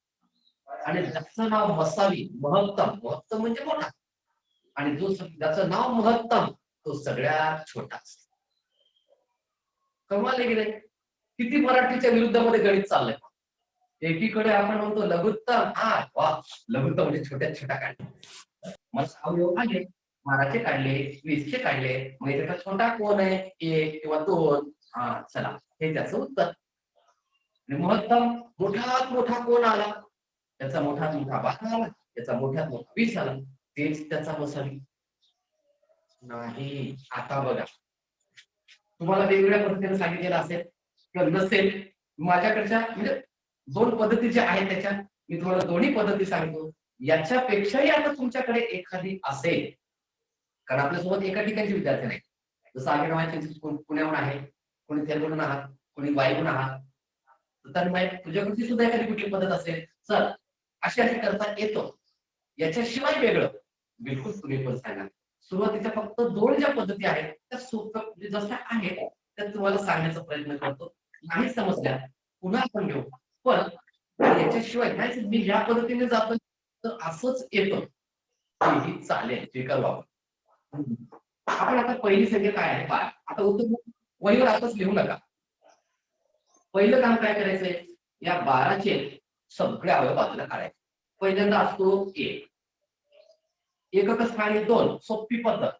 आणि ज्याचं नाव मसावी महत्तम, महत्तम म्हणजे मोठा, आणि ज्याचं नाव महत्तम तो सगळ्यात छोटा असतो. कमाल आहे की नाही? किती मराठीच्या विरुद्धामध्ये गणित चाललंय. एकीकडे आपण म्हणतो लघुत्तम, हा वा, लघुत्तम म्हणजे छोट्यात छोटा काढले. मला अवयव आले, 12चे काढले, 20चे काढले, मग त्याचा छोटा कोण आहे, 1 किंवा 2. हा चला, हे त्याचं उत्तर. आणि महत्तम मोठात मोठा कोण आला, त्याचा मोठात मोठा 12 आला, त्याचा मोठ्यात मोठा 20 आला, तेच त्याचा मसावी नाही. आता बघा, तुम्हाला वेगवेगळ्या पद्धतीने सांगितलेलं असेल किंवा नसेल, माझ्याकडच्या म्हणजे 2 पद्धती ज्या आहेत त्याच्या मी तुम्हाला दोन्ही पद्धती सांगतो. याच्यापेक्षाही आता तुमच्याकडे एखादी असेल, कारण आपल्यासोबत एका ठिकाणचे विद्यार्थी नाही. जसं आम्ही पुण्याहून आहे, कोणी तेलगून आहात, कोणी वाईहून आहात, तर तुझ्याकडची सुद्धा एखादी कुठली पद्धत असेल, सर अशी अशी करता येतो, याच्याशिवाय वेगळं बिलकुल तुम्ही पण सांगा. सुरुवातीच्या फक्त 2 ज्या पद्धती आहेत त्या सोप्या जशा आहेत त्या तुम्हाला सांगण्याचा प्रयत्न करतो. नाही समजल्या पुन्हा आपण घेऊ, पण याच्याशिवाय नाही मी या पद्धतीने जातो तर असंच येतं तेही चालेल, स्वीकारू आपण. आपण आता पहिली संख्या काय आहे 12. आता उत्तर वहीवर आताच लिहू नका. पहिलं काम काय करायचंय, या 12चे सगळे अवयव बाजूला काढायचे. पहिल्यांदा असतो 1, एकक स्थानी 2, सोपी पद्धत.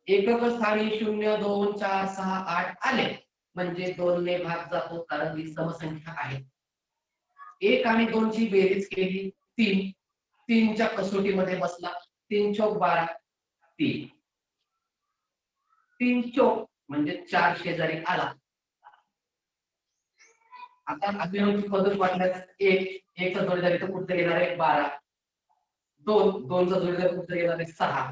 एकक स्थानी 0 2 4 6 8 आले म्हणजे 2 ने भाग जातो, कारण ही समसंख्या आहे. 1 आणि 2 ची बेरीज केली 3, 3 च्या कसोटीमध्ये बसला, 3 चौक 12, 3 3 चौक म्हणजे 4 शेजारी आला. आता अभिनवची पद्धत वाटल्यास 1 चा जोडीदार इथं कुठे येणार आहे 12, 2 चा जोडीदार कुठे येणार आहे 6,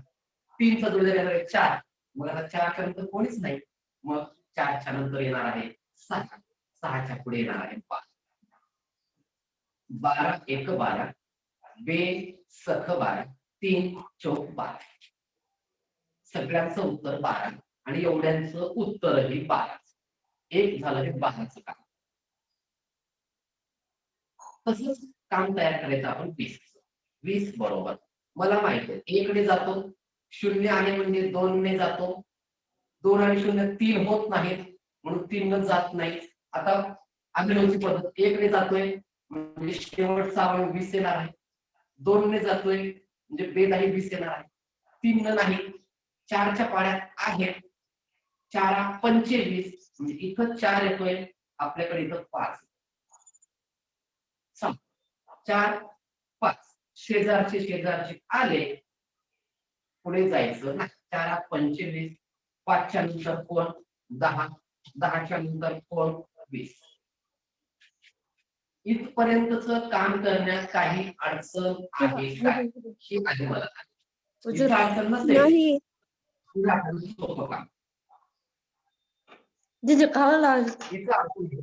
3 चा जोडीदार येणार आहे 4. मग आता 4 च्या नंतर कोणीच नाही, मग 4 च्या नंतर येणार आहे 6, 6 च्या पुढे येणार आहे 5. 12 1 12, 2 सख 12, 3 चौक 12. सगळ्यांचं उत्तर 12 आणि एवढ्यांचं उत्तरही 12. एक झालं हे 12चं काम. तसंच काम तयार करायचं आपण 20 बरोबर. मला माहिती आहे 1 ने जातो, 0 आहे म्हणजे 2 ने जातो, 2 आणि 0 3 होत नाहीत म्हणून 3 न जात नाही. आता अभिनवची पद्धत 1 ने जातोय म्हणजे शेवटचा अवयव 20 येणार आहे, 2 ने जातोय म्हणजे बेदाही 20 येणार आहे, 3 न नाही, 4 च्या पाड्यात आहे, 4 25 म्हणजे इथं 4 येतोय, आपल्याकडे इथं 5, 4 5 शेजारचे आले, पुढे जायचं नाही. 4 25, 5 च्या नंतर कोण 10, 10 च्या नंतर कोण 20. इथपर्यंतच काम करण्यात काही अडचण आहे काय, ही आधी मला सांग. इथं अडचण नसेल नाही. पुढे आपण सोपं काम. दीदी खावा लागेल. इथं अडचण घेऊ.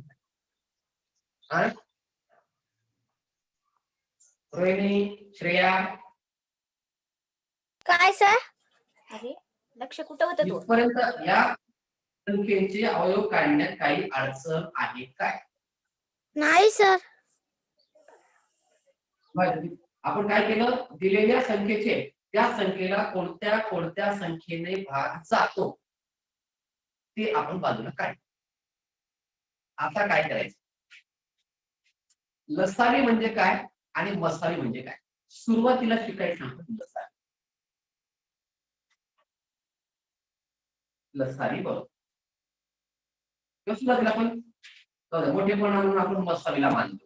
रोहिणी, श्रेया, काय सर? अरे लक्ष कुठं होतं तू? इथपर्यंत या संख्येचे अवयव काढण्यात काही अडचण आहे काय? नाही सर. आपण काय केलं, दिलेल्या संख्येचे त्या संख्येला कोणत्या कोणत्या संख्येने भाग जातो ते आपण बाजूला काढ. आता काय करायचं, लसावी म्हणजे काय आणि मसावी म्हणजे काय सुरुवातीला शिकायचं सांगतो. लसावी बरोबर सुरुवातीला आपण मोठेपणा म्हणून आपण मसावीला मानतो.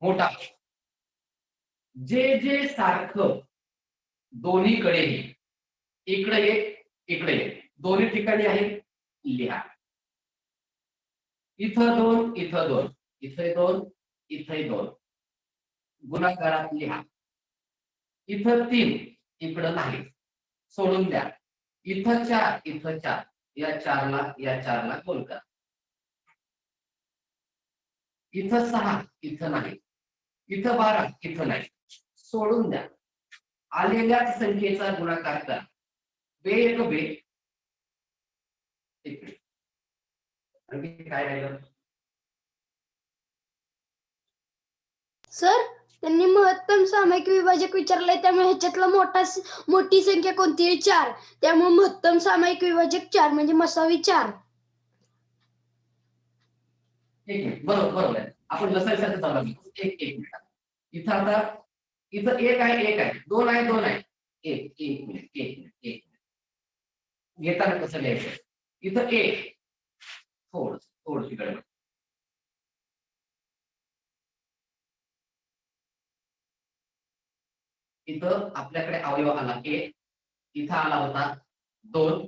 मोठा जे जे सारखं दोन्हीकडे इकडे एक इकडे एक दोन्ही ठिकाणी आहे लिहा. इथं दोन इथं दोन इथे दोन इथे दोन गुणाकारात लिहा. इथं तीन इकडं नाही सोडून द्या. इथं चार इथं चार या चारला गोल करा. इथं 6 इथं नाही, इथं 12 इथं नाही सोडून द्या. आलेल्याच संख्येचा गुणाकार करा. बे एक बे इकडे आणखी काय राहिलं सर त्यांनी महत्तम सामायिक विभाजक विचारलंय, त्यामुळे ह्याच्यातला मोठी संख्या कोणती आहे? 4. त्यामुळे महत्तम सामायिक विभाजक 4 म्हणजे मसावी 4. एक मिनिट बरोबर आहे. आपण लसावीसाठी चालू आहे. एक मिनिट इथं आता इथं एक आहे दोन आहे एक मिनिट घेताना कसं लिहायचं. इथं एक थोडीशी गडबड. इथं आपल्याकडे अवयव आला 1, इथं आला होता 2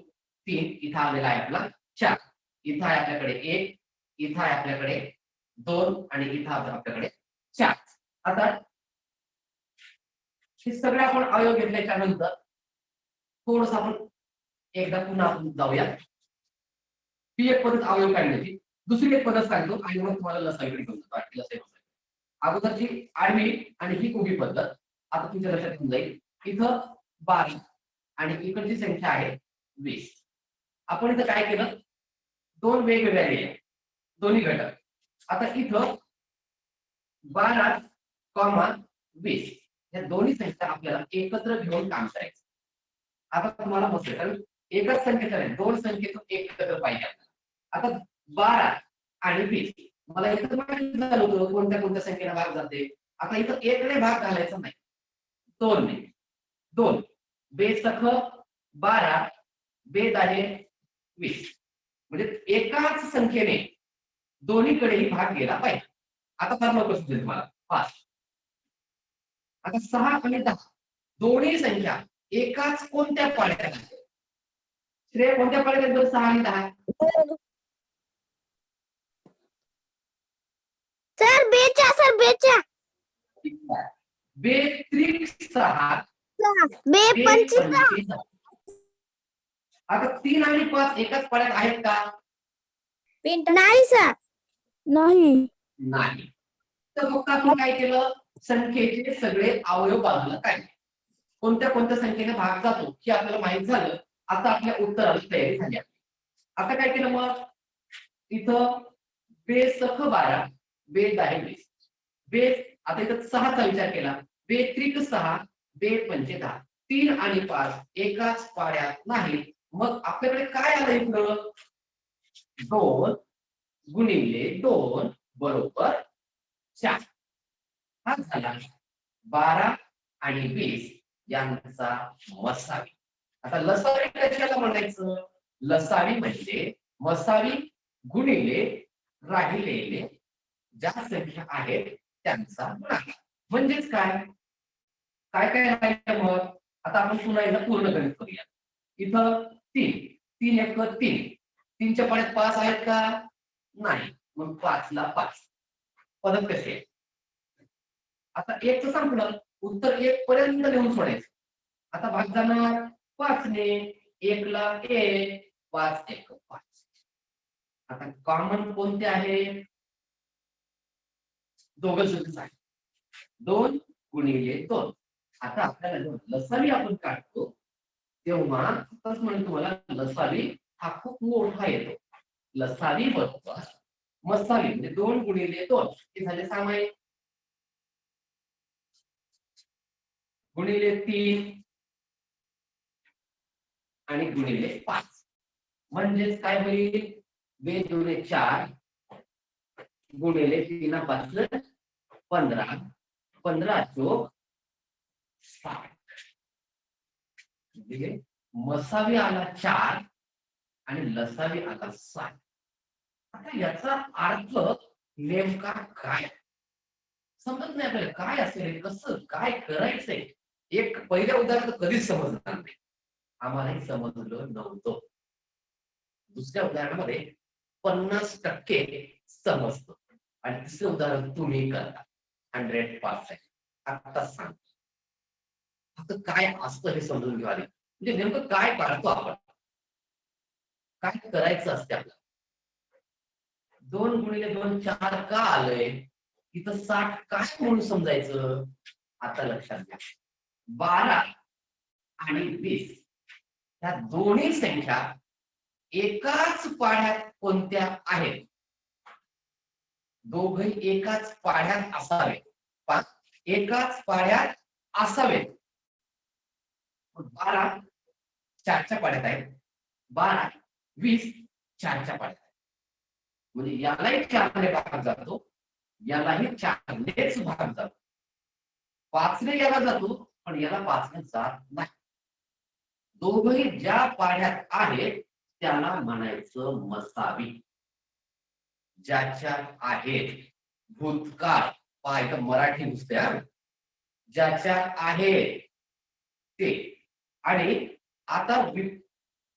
3, इथं आलेला आहे आपला 4. इथं आहे आपल्याकडे 1, इथं आहे आपल्याकडे 2 आणि इथं आपल्याकडे 4. आता हे सगळे आपण अवयव घेतल्याच्या नंतर थोडस आपण एकदा पुन्हा आपण जाऊया. ही एक पद्धत अवयव काढण्याची. दुसरी एक पद्धत सांगतो आणि मग तुम्हाला लसावीकडे घेऊन जातो. अगोदरची आडवी आणि ही उभी पद्धत आता तुमच्या लक्षात येऊन जाईल. इथं 12 आणि इकडची संख्या आहे 20. आपण इथं काय केलं, दोन वेगवेगळ्या लिहिल्या दोन्ही घटक. आता इथं 12, 20 या दोन्ही संख्या आपल्याला एकत्र घेऊन काम करायचं. आता तुम्हाला बसेल कारण एकच संख्येचा नाही, दोन संख्येतून एकत्र पाहिजे आपल्याला. आता 12 आणि 20 मला इथं माहिती झालं होतं कोणत्या कोणत्या संख्येला भाग जाते. आता इथं 1ने भाग घालायचा नाही, 2ने. 2 बेसख 12 बेदाहे 20 म्हणजे एकाच संख्येने दोन्हीकडेही भाग गेला पाहिजे. आता फार लवकर सुचेल तुम्हाला फास्ट. आता 6 आणि 10 दोन्ही संख्या एकाच कोणत्या पाड्यात आहेत? श्रेय कोणत्या पाड्यात आहेत? 6 आणि 10 सर बेचा सर बेचा बेत्रिक 6 बे 25. 25. आता 3 आणि 5 एकाच पाड्यात आहेत का? नाही सर. नाही. नाही. तर मग आपण काय केलं, संख्येचे सगळे अवयव बाजूला काढले. कोणत्या कोणत्या संख्येने भाग जातो हे आपल्याला माहित झालं. आता आपल्या उत्तराची तयारी झाली. आता काय केलं मग, इथं बेसख 12 बेदाहे 20 बेस. आता इथं 6चा विचार केला, बेत्रिक 6 बे पंचे 10. 3 आणि 5 एकाच पाड्यात नाही. मग आपल्याकडे काय आलं इकडं, 2 गुणिले 2 बरोबर 4. हा झाला 12 आणि 20 यांचा मसावी. आता लसावी कशाला म्हणायचं, लसावी म्हणजे मसावी गुणिले राहिलेले ज्या संख्या आहेत त्यांचा गुणाकार. म्हणजेच काय काय काय राहिलं मग. आता आपण पुन्हा एकदा पूर्ण गणित करूया. इथं 3 एक 3 3च्या पाड्यात 5 आहेत का? नाही. मग 5 ला 5 पद्धत कशी आहे. आता 1चं संपलं, उत्तर 1 पर्यंत लिहून सोडायचं. आता भाग जाणार 5ने. 1 ला 1 5 1 5. आता कॉमन कोणते आहे, दोघं सुद्धा आहे 2 गुणिले 2. आता आपल्याला जेव्हा लसावी आपण काढतो तेव्हा म्हणून तुम्हाला लसावी हा खूप मोठा येतो. लसावी बरोबर मसावी म्हणजे 2 गुणिले 2 हे झाले सामायिक. गुणिले 3 आणि गुणिले 5 म्हणजेच काय होईल 2 दुणे 4 गुणिले 3 5 15 15 चोक 60 म्हणजे मसावी आला 4 आणि लसावी आला 60. आता याचा अर्थ नेमका काय समजत नाही आपल्याला काय असेल कसं काय करायचंय. एक पहिल्या उदाहरणात कधीच समजणार नाही आम्हालाही समजलं नव्हतं. दुसऱ्या उदाहरणामध्ये 50% समजतं आणि तिसरं उदाहरण तुम्ही करता 100%. आता सांग आता काय असतं हे समजून घेऊ आले म्हणजे नेमकं काय काढतो आपण काय करायचं असते आपल्याला. 2 गुणिले 2 4 का आलंय इथं 60 काय म्हणून समजायचं. आता लक्षात घ्या 12 आणि 20 ह्या दोन्ही संख्या एकाच पाढ्यात कोणत्या आहेत. दोघही एकाच पाढ्यात असावे एकाच पाढ्यात असावेत. 12 4च्या पाढ्यात आहेत 12 20 4च्या पाढ्यात आहेत. म्हणजे यालाही 4ने भाग जातो यालाही 4नेच भाग जातो. 5ने याला जातो पण याला 5ने जात नाही. दोघही ज्या पाढ्यात आहेत त्याला म्हणायचं मसावी. ज्याच्या आहेत भूतकाळ पाहिजे मराठी नुसत्या ज्याच्या आहेत ते. आणि आता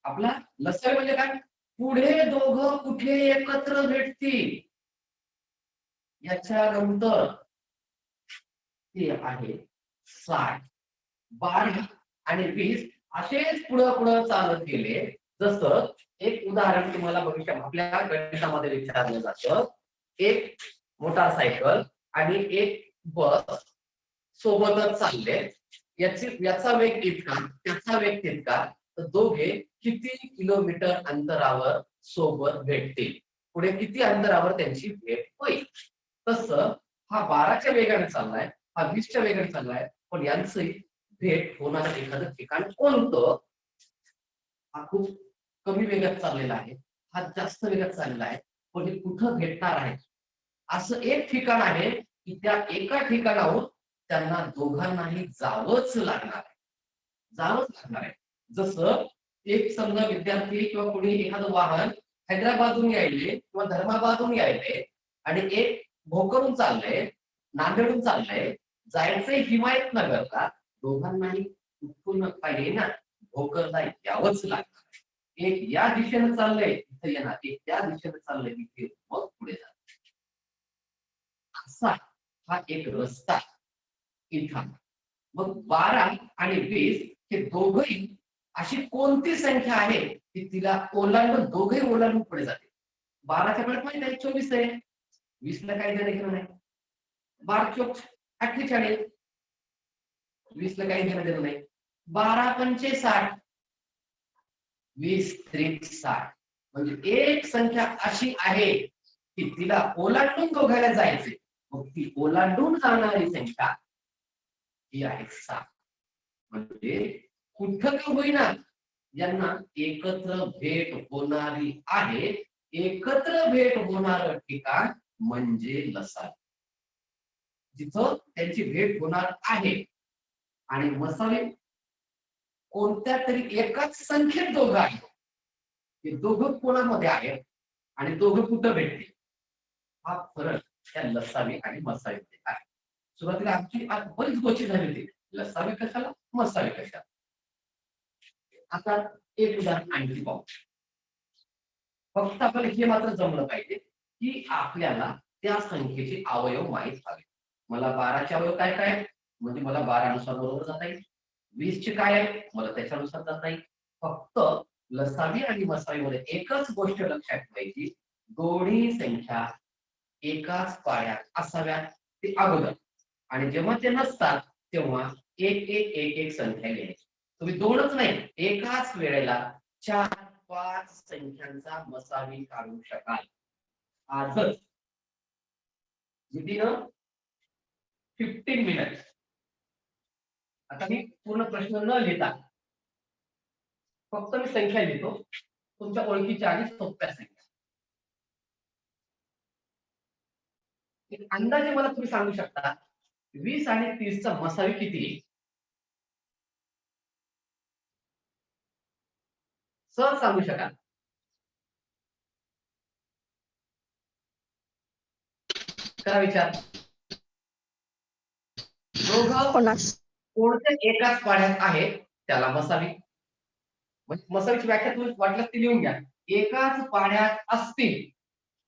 आपला लसावी म्हणजे काय पुढे दोघं कुठे एकत्र भेटतील याच्या नंतर ते आहे 60. 12 आणि 20 असेच पुढं पुढं चालत गेले. जसं एक उदाहरण तुम्हाला भविष्यात आपल्या गणितामध्ये विचारलं जातं. एक मोटारसायकल आणि एक बस सोबतच चालले याचा वेग इतका त्याचा वेग तितका तर दोघे किती किलोमीटर अंतरावर सोबत भेटतील पुढे किती अंतरावर त्यांची भेट होईल. तसं हा 12च्या वेगाने चाललाय हा 20च्या वेगाने चाललाय पण यांची भेट होणार एखादं ठिकाण कोणतं. हा खूप कमी वेगात चाललेला आहे हा जास्त वेगात चाललेला आहे पण हे कुठं भेटणार आहे असं एक ठिकाण आहे की त्या एका ठिकाणाहून त्यांना दोघांनाही जावंच लागणार आहे. जसं एक समजा विद्यार्थी किंवा कोणी एखादं वाहन हैदराबादहून यायले किंवा धर्माबादहून यायले आणि एक भोकरून चाललंय नांदेडहून चाललंय जायचंय हिमायतनगरला. दोघांनाही कुठून पाहिजे ना भोकरला यावंच लागणार. एक या दिशेने चाललंय इथं येणार एक त्या दिशेने चाललंय इथे मग पुढे जाणार. असा हा एक रस्ता इथं. मग 12 आणि 20 हे दोघही अशी कोणती संख्या आहे की तिला ओलांडून दोघे ओलांडून पुढे जाते. 12च्या कडे माहिती आहे 24 आहे 20ला काही देणं घेणं नाही. 12 चोक 48 20ला काही देणं देणं नाही. 12 पंचे 60 20 त्रिक 60 म्हणजे एक संख्या अशी आहे की तिला ओलांडून दोघायला जायचे. मग ती ओलांडून जाणारी संख्या ही आहे 60. म्हणजे कुठं का होईना यांना एकत्र भेट होणारी आहे. एकत्र भेट होणार ठिकाण म्हणजे लसावी जिथं त्यांची भेट होणार आहे. आणि मसावी कोणत्या तरी एकाच संख्येत दोघं आहेत हे दोघं कोणामध्ये आहेत आणि दोघं कुठं भेटतील हा फरक त्या लसावी आणि मसावीमध्ये आहे. सुरुवातीला आमची बरीच गोष्टी झाली होती लसावी कशाला मसावी कशाला. आता एक उदाहरण आणखी पाहू. फक्त आपल्याला हे मात्र जमलं पाहिजे की आपल्याला त्या संख्येचे अवयव माहित हवे. मला 12चे अवयव काय काय म्हणजे मला 12 नुसार बरोबर जाता येईल. 20चे काय आहे मला त्याच्यानुसार जाता येईल. फक्त लसावी आणि मसावीमध्ये एकच गोष्ट लक्षात ठेवायची दोन्ही संख्या एकाच पाढ्यात असाव्यात ते अगोदर आणि जेव्हा ते नसतात तेव्हा एक एक एक एक संख्या घ्यायची. तुम्ही दोनच नाही एकाच वेळेला 4-5 संख्यांचा मसावी काढू शकाल. आजच within 15 minutes आता मी पूर्ण प्रश्न न लिहिता फक्त मी संख्या लिहितो, तुमच्या ओळखीच्या आणि सोप्या संख्या. एक अंदाजे मला तुम्ही सांगू शकता 20 आणि 30 चा मसावी किती आहे? सहज सांगू शकाल? करा विचार. दोघं कोणत्या एकाच पाढ्यात आहेत त्याला मसावी. म्हणजे मसावीची व्याख्या तुम्ही वाटल्यास ती लिहून घ्या. एकाच पाढ्यात असतील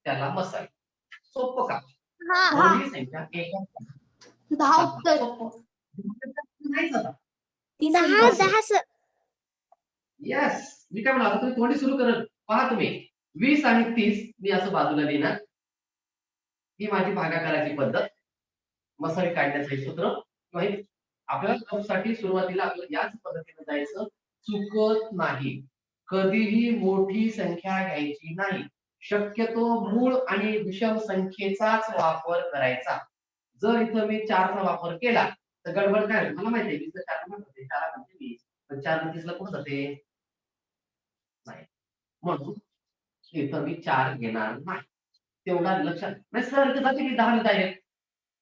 त्याला मसावी. सोपं का? दोन्ही संख्या एकाच 10 उत्तर. सोपं. नाहीच आता. 10 सर. येस, मी काय म्हणालो तुम्ही तोंडी सुरू करत पहा. तुम्ही 20 आणि 30 मी असं बाजूला लिहिणार. ही माझी भागाकाराची पद्धत, मसावी काढण्याचं हे सूत्र. आपल्याला साठी सुरुवातीला आपल्याला याच पद्धतीने जायचं, चुकत नाही. कधीही मोठी संख्या घ्यायची नाही. शक्यतो मूळ आणि विषम संख्येचाच वापर करायचा. जर इथं मी 4 चा वापर केला तर गडबड काय होईल? मला माहिती आहे 20 ला 4 मध्ये 4 म्हणजे 20, पण 4 ने 30 ला कुठं जाते? नाही. म्हणून इथं मी 4 घेणार नाही. तेवढा लक्षात नाही. सर इथं जाते की 10 ला डायरेक्ट.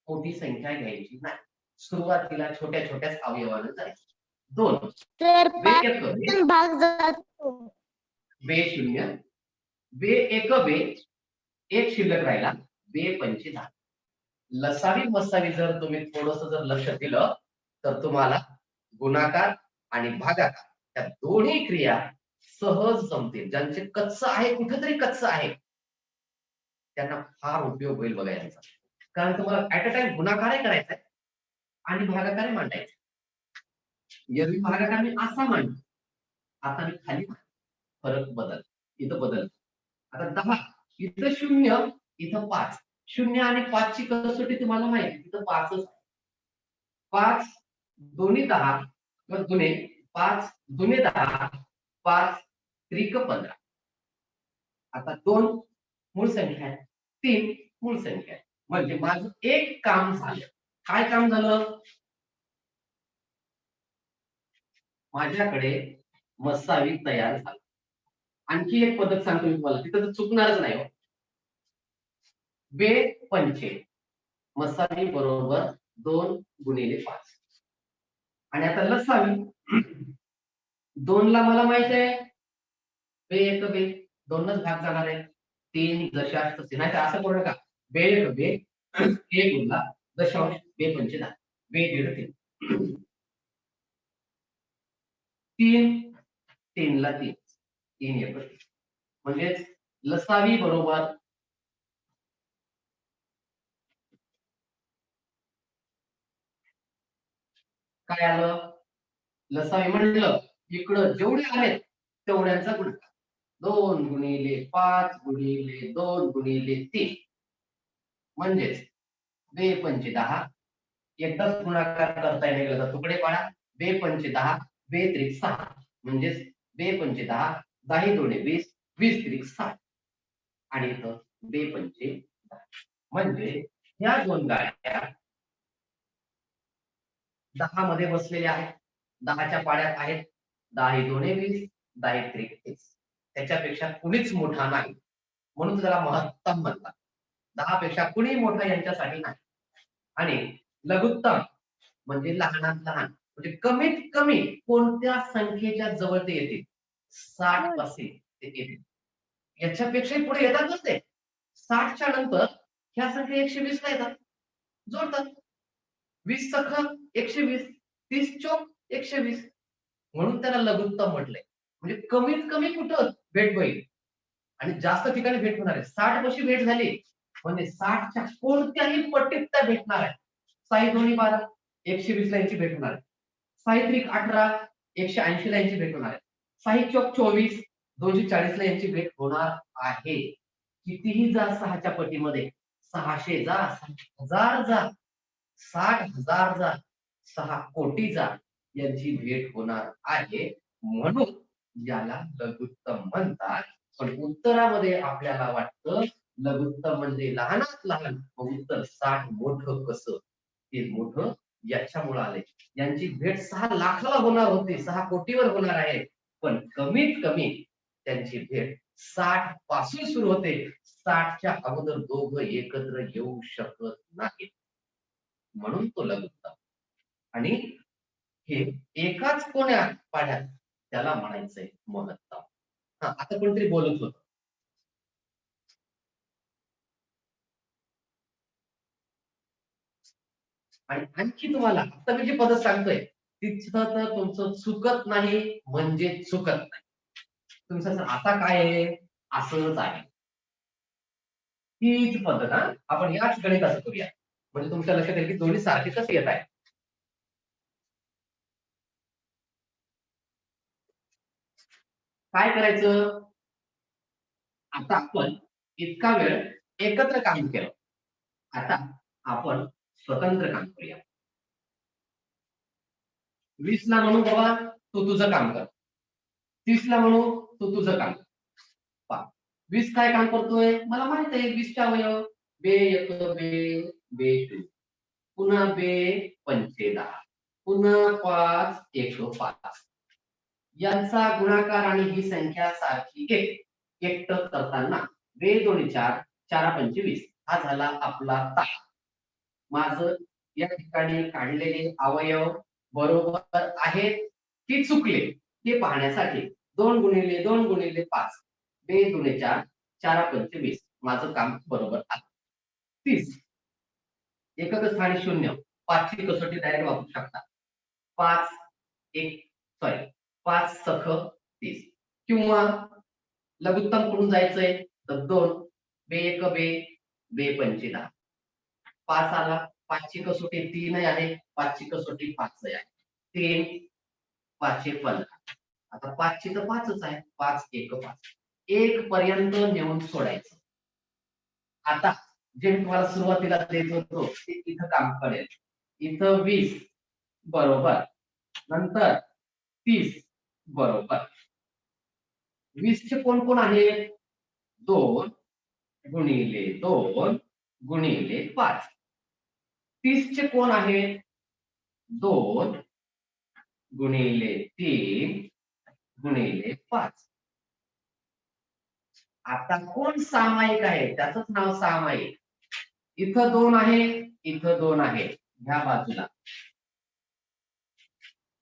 मोठी संख्या घ्यायची नाही. सुरुवातीला छोट्या छोट्याच अवयवानं जायचं. 2 सर बे एक भाग जातो. बे 0 बे एक बे एक शिल्लक राहिला. बे 25 झाला. लसावी मसावी जर तुम्ही थोडस जर लक्ष दिलं तर तुम्हाला गुणाकार आणि भागाकार या दोन्ही क्रिया सहज जमतील. ज्यांचे कच्च आहे, कुठेतरी कच्च आहे, त्यांना फार उपयोग होईल बघा यांचा. कारण तुम्हाला ऍट अ टाइम गुणाकारही करायचा आहे आणि भागाकारही मांडायचा. एरवी भागाकार मी असा मांडतो, आता मी खाली फरक बदल, इथं बदल. आता 10 इथं 0 इथं 5. 0 आणि 5 ची कसोटी तुम्हाला माहिती, तिथं 5च. 5 दोन्ही 10 किंवा दुने 5 दुने 10 5 त्रिक 15. आता 2 मूळ संख्या आहे, 3 मूळ संख्या आहे. म्हणजे माझं एक काम झालं. काय काम झालं? माझ्याकडे मसावी तयार झाला. आणखी एक पद्धत सांगतो मी तुम्हाला, तिथं तर चुकणारच नाही हो. बे 25 मसावी बरोबर 2 गुणिले 5. आणि आता लसावी 2 ला मला माहित आहे बे एक बे 2नच भाग जाणार आहे. 3 दशांश तसे नाही तर असं करू नका. बे एक बे 1 गुणला दशांश बे 25 बे 1.5 3 3 3 ला 3 3 एक म्हणजे लसावी बरोबर काय आलं? लसावी म्हणलं इकडं जेवढे आहेत तेवढ्यांचा गुणाकार. 2 गुणिले 5 गुणिले 2 गुणिले 3 म्हणजेच बे 25 10. एकदाच गुणाकार करता येईल तर तुकडे पाडा. बे 25 10 बे त्रिक 6 म्हणजेच बे 25 10 10 दोने 20 20 त्रिक 60 आणि इथं बे 25 म्हणजे ह्या दोन गाड्या 10 मध्ये बसलेल्या आहेत. 10च्या पाड्यात आहेत. 10 दोने 20 10 त्रिक 30. त्याच्यापेक्षा कुणीच मोठा नाही, म्हणून त्याला महत्तम म्हणतात. 10 पेक्षा कुणी मोठा यांच्यासाठी नाही. आणि लघुत्तम म्हणजे लहानात लहान, म्हणजे कमीत कमी कोणत्या संख्येच्या जवळ ते येतील? 60 पासून ते येतील. याच्यापेक्षा पुढे येतातच ते. 60च्या नंतर ह्या संख्या 120 ला येतात, जोडतात. 20 सख 120 30 चोक 120 म्हणून त्याला लघुत्तम म्हटलंय. म्हणजे कमीत कमी कुठं भेट होईल आणि जास्त ठिकाणी भेट होणार आहे. 60 पाशी भेट झाली म्हणजे 60च्या कोणत्याही पट्टीत त्या भेटणार आहे. 6 दोन्ही 12 120 ला यांची भेट होणार आहे. 6 त्रिक 18 180 ला यांची भेट होणार आहे. 6 चोक 24 240 ला यांची भेट होणार आहे. कितीही जा 6च्या पटीमध्ये, 600 जा 1000 जा 60,000 जा 6 कोटी जा यांची भेट होणार आहे. म्हणून याला लघुत्तम म्हणतात. पण उत्तरामध्ये आपल्याला वाटतं लघुत्तम म्हणजे लहानात लहान, उत्तर 60 मोठं कसं? ते मोठं याच्यामुळे आले. यांची भेट 6 लाखाला होणार होती, 6 कोटीवर होणार आहे, पण कमीत कमी त्यांची भेट 60 पासून सुरू होते. 60च्या अगोदर दोघं एकत्र येऊ शकत नाहीत, म्हणून तो लघुत्तम. आणि हे एकाच कोण्या पाढ्यात त्याला म्हणायचंय महत्तम. हा, आता कोणतरी बोलत होत. आणि आणखी तुम्हाला आता मी जी पद्धत सांगतोय तिथं तर तुमचं चुकत नाही म्हणजे चुकत नाही. तुमचं असं आता काय आहे, असंच आहे. हीच पद्धत. हा, आपण याच गणिताचं करूया, म्हणजे तुमच्या लक्षात येईल की दोन्ही सारखे कसे येत आहे. काय करायचं, आता आपण इतका वेळ एकत्र काम केलं, आता आपण स्वतंत्र काम करूया. 20 ला म्हणू बाबा तू तुझं काम कर, 30 ला म्हणू तू तुझं काम कर. 20 काय काम करतोय मला माहित आहे. 20 चे अवयव बे एक बे बे 2, पुन्हा बे पंचे 10, पुन्हा 5 एक 5. यांचा गुणाकार आणि ही संख्या सारखी एकटं करताना बे 2 4 4 पंचे 20 हा झाला आपला तास. माझं या ठिकाणी काढलेले अवयव बरोबर आहेत की चुकले हे पाहण्यासाठी 2 गुणिले 2 गुणिले 5 बे 2 4 4 पंचे 20 माझं काम बरोबर आहे. 30 एकक स्थानी 0, 5 ची कसोटी डायरेक्ट वापरू शकता. 5 सख 30, किंवा लघुत्तम कडून जायचंय तर 2 बे 1 बे बे पंचे 10. 5 आला, 5 ची कसोटी 3 आहे, 5 ची कसोटी 5 आहे. 3 5 15. आता 5 ची तर 5च आहे, 5 1 5. 1 पर्यंत नेऊन सोडायचं. आता जे मी तुम्हाला सुरुवातीला देत होतो ते इथं काम करेल. इथं 20 बरोबर, नंतर 30 बरोबर. 20 चे कोण कोण आहेत, 2 गुणिले 2 गुणिले 5. 30 चे कोण आहेत, 2 गुणिले 3 गुणिले 5. आता कोण सामायिक आहे त्याचंच नाव सामायिक. इथं 2 आहे, इथं 2 आहे, ह्या बाजूला.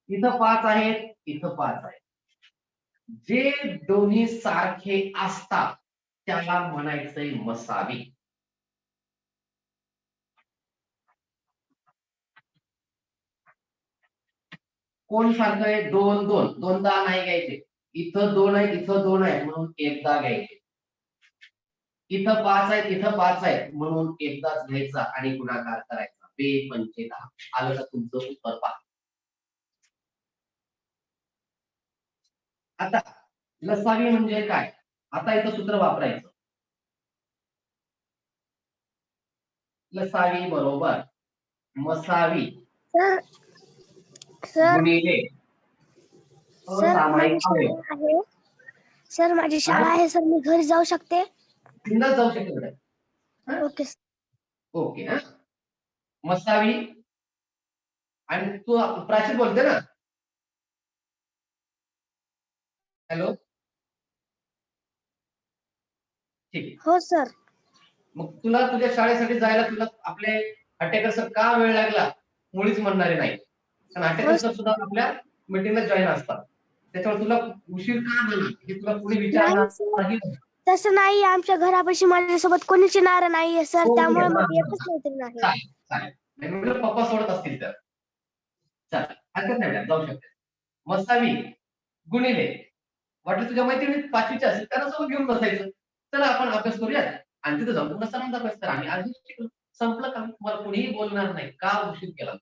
इथं 5 आहेत, इथं 5 आहे. जे दोन्ही सारखे असतात त्याला म्हणायचंय मसावी. कोण सारखं आहे, 2 2 दोनदा नाही घ्यायचे. इथं 2 आहे, इथं 2 आहे म्हणून एकदा घ्यायचे. इथं 5 आहे, इथं 5 आहे म्हणून एकदाच घ्यायचा आणि गुणाकार करायचा. बे पंचे 10 आलं का तुमचं उत्तर पहा. आता लसावी म्हणजे काय, आता इथं सूत्र वापरायचं. लसावी बरोबर मसावी सर सर गुणिले सर माझी असामायिक अवयव. शाळा आहे. सर माझी शाळा आहे सर, मी घरी जाऊ शकते. बिनधास्त जाऊ शकतो बेटा. हा? Okay okay. हा, मसावी. आणि तू प्राची बोलते ना, हॅलो, ठीक. हो सर. मग तुला तुझ्या शाळेसाठी जायला तुला आपले हटेकर सर का वेळ लागला मुळीच म्हणणारे नाही, कारण हटेकर सर सुद्धा आपल्या मीटिंगला जॉईन असतात. त्याच्यामुळे तुला उशीर का झाला हे तुला कोणी विचारणार नाही सर, नाही. तसं नाही. आमच्या घरापाशी माझ्यासोबत कोणीच येणार नाहीये सर, हो, त्यामुळे हा, माझी हा. एकच मैत्रीण आहे. चालेल चालेल. नाही म्हटलं पप्पा सोडत असतील तर चल, हरकत नाही मॅडम, जाऊ शकते. मसावी गुणिले, वाटलं तुझ्या मैत्रिणी 5वीच्या असेल त्यांना सोबत घेऊन बसायचं. चला आपण अभ्यास करूया आणि तिथे जाऊन पुन्हा सरांचा अभ्यास करा. आम्ही आधीच शिकलो, संपलं काम. तुम्हाला कोणीही बोलणार नाही का उशीर केला.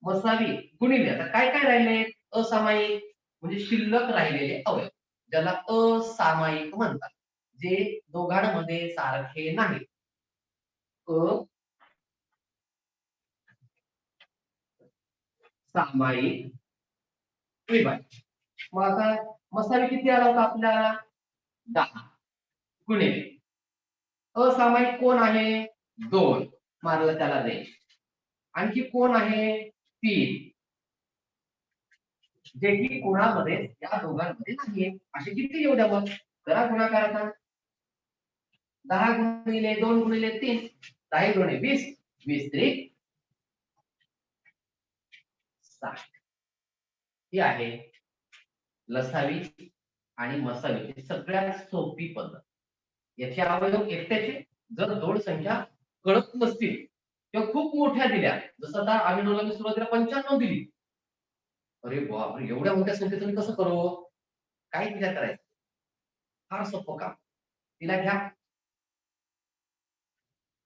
मसावी गुणिले, आता काय काय राहिले, असामायिक म्हणजे शिल्लक राहिलेले अवयव ज्याला असामायिक म्हणतात, जे दोघांमध्ये सारखे नाही. सामायिक विभाज्य. मग आता मसावी किती आला होता आपल्याला, 10 गुणिले असामायिक कोण आहे, 2 मारलं त्याला रेष. आणखी कोण आहे 3, जे की कोणामध्ये या दोघांमध्ये नाहीये. असे किती येऊ द्या मग करा गुणाकार आता. 10 गुणिले 2 गुणिले 3 10 गुणिले 20 20 त्रिक 60. ही आहे लसावी आणि मसावीची सगळ्यात सोपी पद्धत. याचे अवयव एकट्याचे जर दोन संख्या कळत नसतील किंवा खूप मोठ्या दिल्या, जसं आता अभिनवला मी सुरुवातीला 95 दिली. अरे बापरे, एवढ्या मोठ्या संख्येचं मी कसं करू? काय विचार करायचं? फार सोपं काम. तिला घ्या,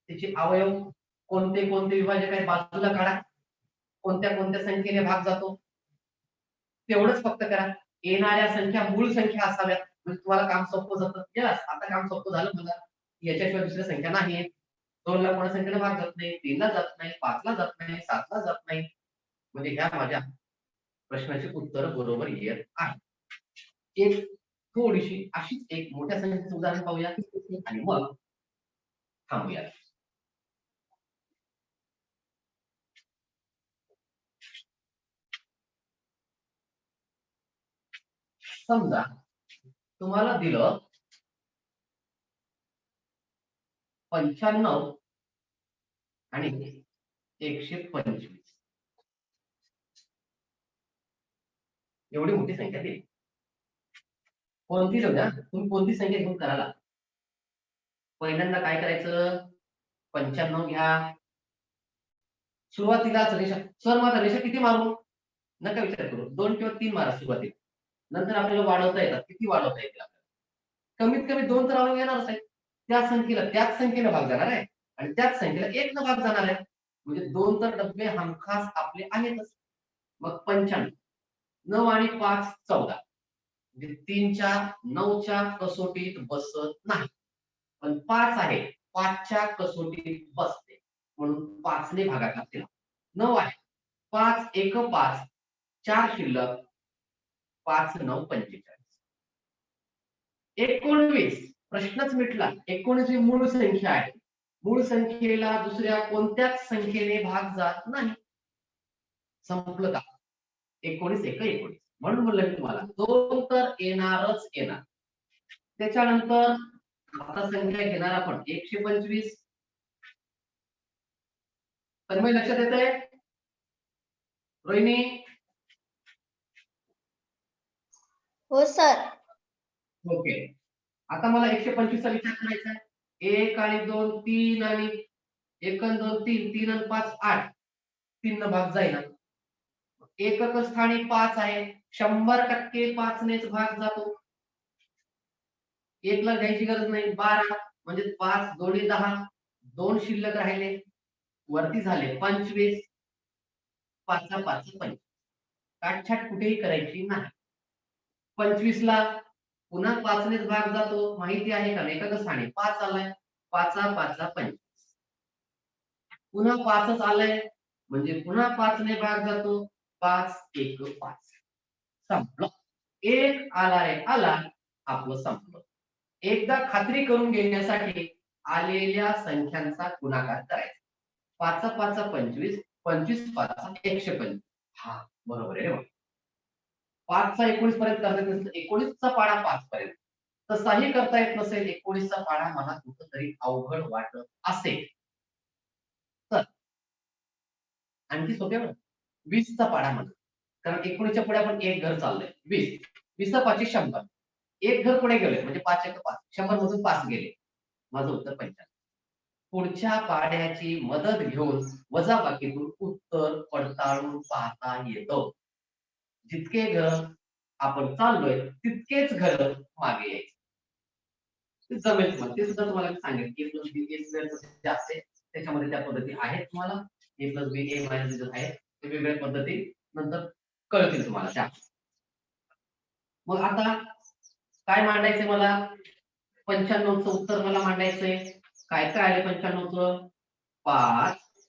तिचे अवयव कोणते कोणते विभाजक आहेत बाजूला काढा, कोणत्या कोणत्या संख्येने भाग जातो तेवढंच फक्त करा. येणाऱ्या संख्या मूळ संख्या असाव्यात, म्हणजे तुम्हाला काम सोपं जातं. यस, आता काम सोपं झालं मला. याच्याशिवाय दुसऱ्या संख्या नाही. 2 ला कोणत्या संख्येने भाग जात नाही, 3 ला जात नाही, 5 ला जात नाही, 7 ला जात नाही. म्हणजे ह्या माझ्या प्रश्नाची उत्तर बरोबर येत आहे. एक थोडीशी अशीच एक मोठ्या संख्येचं उदाहरण पाहूया आणि मग थांबूया. समजा तुम्हाला दिलं 95 आणि 125 एवढी मोठी संख्या दिली. कोणती समजा तुम्ही कोणती संख्या घेऊन कराला. पहिल्यांदा काय करायचं, 95 घ्या. सुरुवातीला रेषा, सर माझा रेषा किती मारू? नका विचार करू, 2 किंवा 3 मारा सुरुवातीला. नंतर आपल्याला वाढवता येतात. किती वाढवता येतील आपल्याला? कमीत कमी 2 तर अवयव येणारच आहे. त्या संख्येला त्याच संख्येने भाग जाणार आहे आणि त्याच संख्येला 1 न भाग जाणार आहे. म्हणजे 2 तर डब्बे हमखास आपले आहेतच. मग 95 9 आणि 5 14, म्हणजे 3च्या 9च्या कसोटीत बसत नाही, पण 5 आहे 5च्या कसोटीत बसते, म्हणून 5 ने भागाकार केला. 9 आहे 5 1 5 4 शिल्लक 5 9 45. 19 प्रश्नच मिटला. 19 ही मूळ संख्या आहे. मूळ संख्येला दुसऱ्या कोणत्याच संख्येने भाग जात नाही. संपलं का? 19 1 19. म्हणून म्हणलं मी तुम्हाला 2 तर येणारच येणार. त्याच्यानंतर आता संख्या घेणार आपण 125. तन्मय लक्षात येतंय? रोहिणी? हो सर. ओके. आता मला 125 चा विचार करायचा आहे. 1 आणि 2 3 आणि 1 आणि 2 3 3 आणि 5 8. 3 न भाग जाईना. एकक स्थानी 5 आहे. 100% 5 नेच भाग जातो. 1 ला घ्यायची गरज नाही. 12 म्हणजे 5 दोन्ही 10. 2 शिल्लक राहिले. वरती झाले 25. 5 चा 5 25. काटछाट कुठेही करायची नाही. 25 ला पुन्हा 5 नेच भाग जातो. माहिती आहे का? एकक स्थानी 5 आलाय. 5 चा 5 चा 25. पुन्हा 5च आलंय, म्हणजे पुन्हा 5 ने भाग जातो. 5 1 5. संपलं. 1 आला रे आला, आपलं संपलं. एकदा खात्री करून घेण्यासाठी आलेल्या संख्यांचा गुणाकार करायचा. 5 चा 5 चा 25, 25 5 चा 125. हा बरोबर आहे. 5 चा 19 पर्यंत करता येत नसेल, 19 चा पाढा 5 पर्यंत तसाही करता येत नसेल, 19 चा पाढा मला कुठंतरी अवघड वाटत असेल तर आणखी सोपे बघ, 20 चा पाढा म्हणा. कारण 19 च्या पुढे आपण एक घर चाललंय. 20 20 चा 5 100. एक घर पुढे गेले म्हणजे 5 1 5. 100 मधून 5 गेले. माझं उत्तर 95. पुढच्या पाढ्याची मदत घेऊन वजाबाकीतून उत्तर पडताळून पाहता येतं. जितके घर आपण चाललोय तितकेच घर मागे यायचे. ते जमेल तुम्हाला. ते सुद्धा तुम्हाला मी सांगेन. a plus b a square जे असते त्याच्यामध्ये त्या पद्धती आहेत तुम्हाला. a plus b a minus b आहेत. ते वेगवेगळ्या पद्धती नंतर कळतील तुम्हाला त्या. मग आता काय मांडायचंय मला? 95 चं उत्तर मला मांडायचंय. काय काय आले 95 चं? 5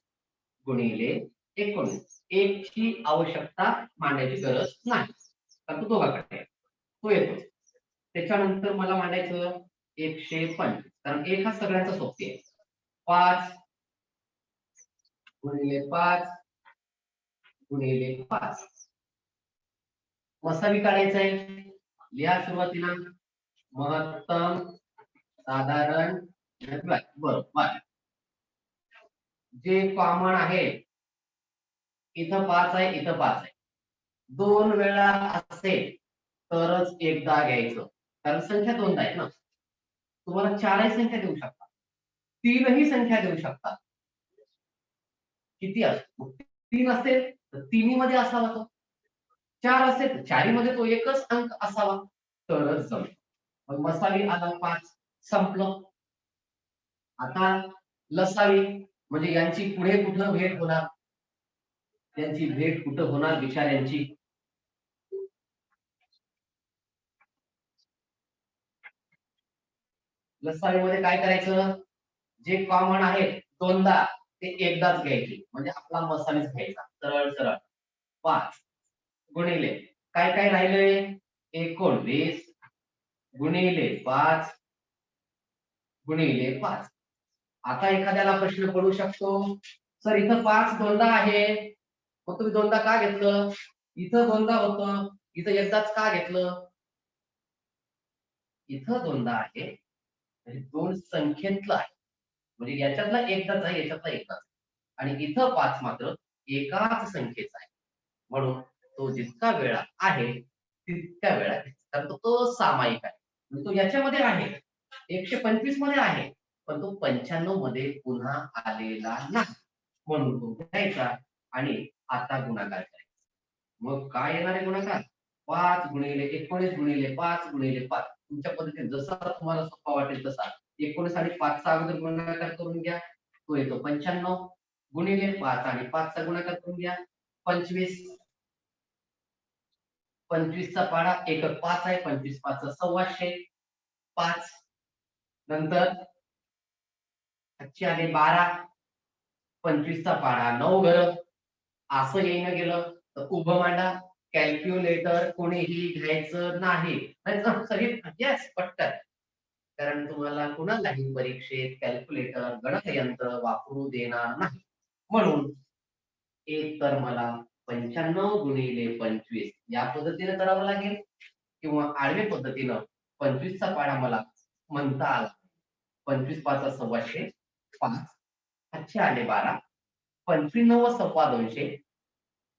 गुणिले 19. 1 ची आवश्यकता मांडायची गरज नाही, कारण तो दोघाकडे आहे. तो येतो. त्याच्यानंतर मला मांडायचं 125, कारण 1 हा सगळ्यांचा सोबती आहे. 5 गुणिले 5 गुणिले 5. मसावी काढायचं आहे. लिहा सुरुवातीला महत्तम साधारण बरोबर. जे कॉमन आहे इथं 5 आहे, इथं 5 आहे. 2 वेळा असेल तरच एकदा घ्यायचं, कारण संख्या दोनदा आहेत ना. तुम्हाला 4ही संख्या देऊ शकता, 3ही संख्या देऊ शकता. किती असतो? 3 असेल तर 3 मध्ये असावा तो, 4 असेल तर 4 मध्ये तो एकच अंक असावा तरच जमेल. मग मसावी आला 5, संपलं. आता लसावी म्हणजे यांची पुढे कुठं भेट होणार? यांची भेट कुठं होणार बिचाऱ्यांची? लसावी मध्ये काय करायचं? जे कॉमन आहे दोनदा ते एकदाच घ्यायचे, म्हणजे आपला मसालीच घ्यायचा. सरळ सरळ 5 गुणिले काय काय राहिले? 19 गुणिले 5 गुणिले 5. आता एखाद्याला प्रश्न पडू शकतो, सर इथं 5 दोनदा आहे, मग तुम्ही दोनदा का घेतलं? इथं दोनदा होतं, इथं एकदाच का घेतलं? इथं दोनदा आहे म्हणजे दोन संख्येतलं आहे, म्हणजे याच्यातला एकदाच आहे, याच्यातला एकदाच आहे. आणि इथं 5 मात्र एकाच संख्येचा आहे, म्हणून तो जितका वेळा आहे तितक्या वेळा घ्यायचा. कारण तो असामायिक आहे, म्हणजे तो याच्यामध्ये आहे 125 मध्ये आहे, पण तो 95 मध्ये पुन्हा आलेला नाही, म्हणून तो घ्यायचा आणि आता गुणाकार करायचा. मग काय येणार आहे गुणाकार? 5 गुणिले 19 गुणिले 5 गुणिले 5. तुमच्या पद्धतीने जसा तुम्हाला सोपा वाटेल तसा 19 आणि 5 चा अगोदर गुणाकार करून घ्या, तो येतो 95 गुणिले 5 आणि 5 चा गुणाकार करून घ्या 25. 25 चा पाडा एकक 5 आहे, 25 5 सव्वाशे 5. नंतर आजचे आले 12, 25 चा पाडा 9 घर. असं येईन गेलं तर उभं मांडा. कॅल्क्युलेटर कोणीही घ्यायचं नाही. सगळे येस पटकन, कारण तुम्हाला कुणालाही परीक्षेत कॅल्क्युलेटर गणकयंत्र वापरू देणार नाही. म्हणून एक तर मला 95 गुणिले 25 या पद्धतीने करावं लागेल, किंवा आडव्या पद्धतीनं 25 चा पाडा मला म्हणता आला. 25 5 सव्वाशे 5. अच्छे आले 12. 95 सव्वा 200,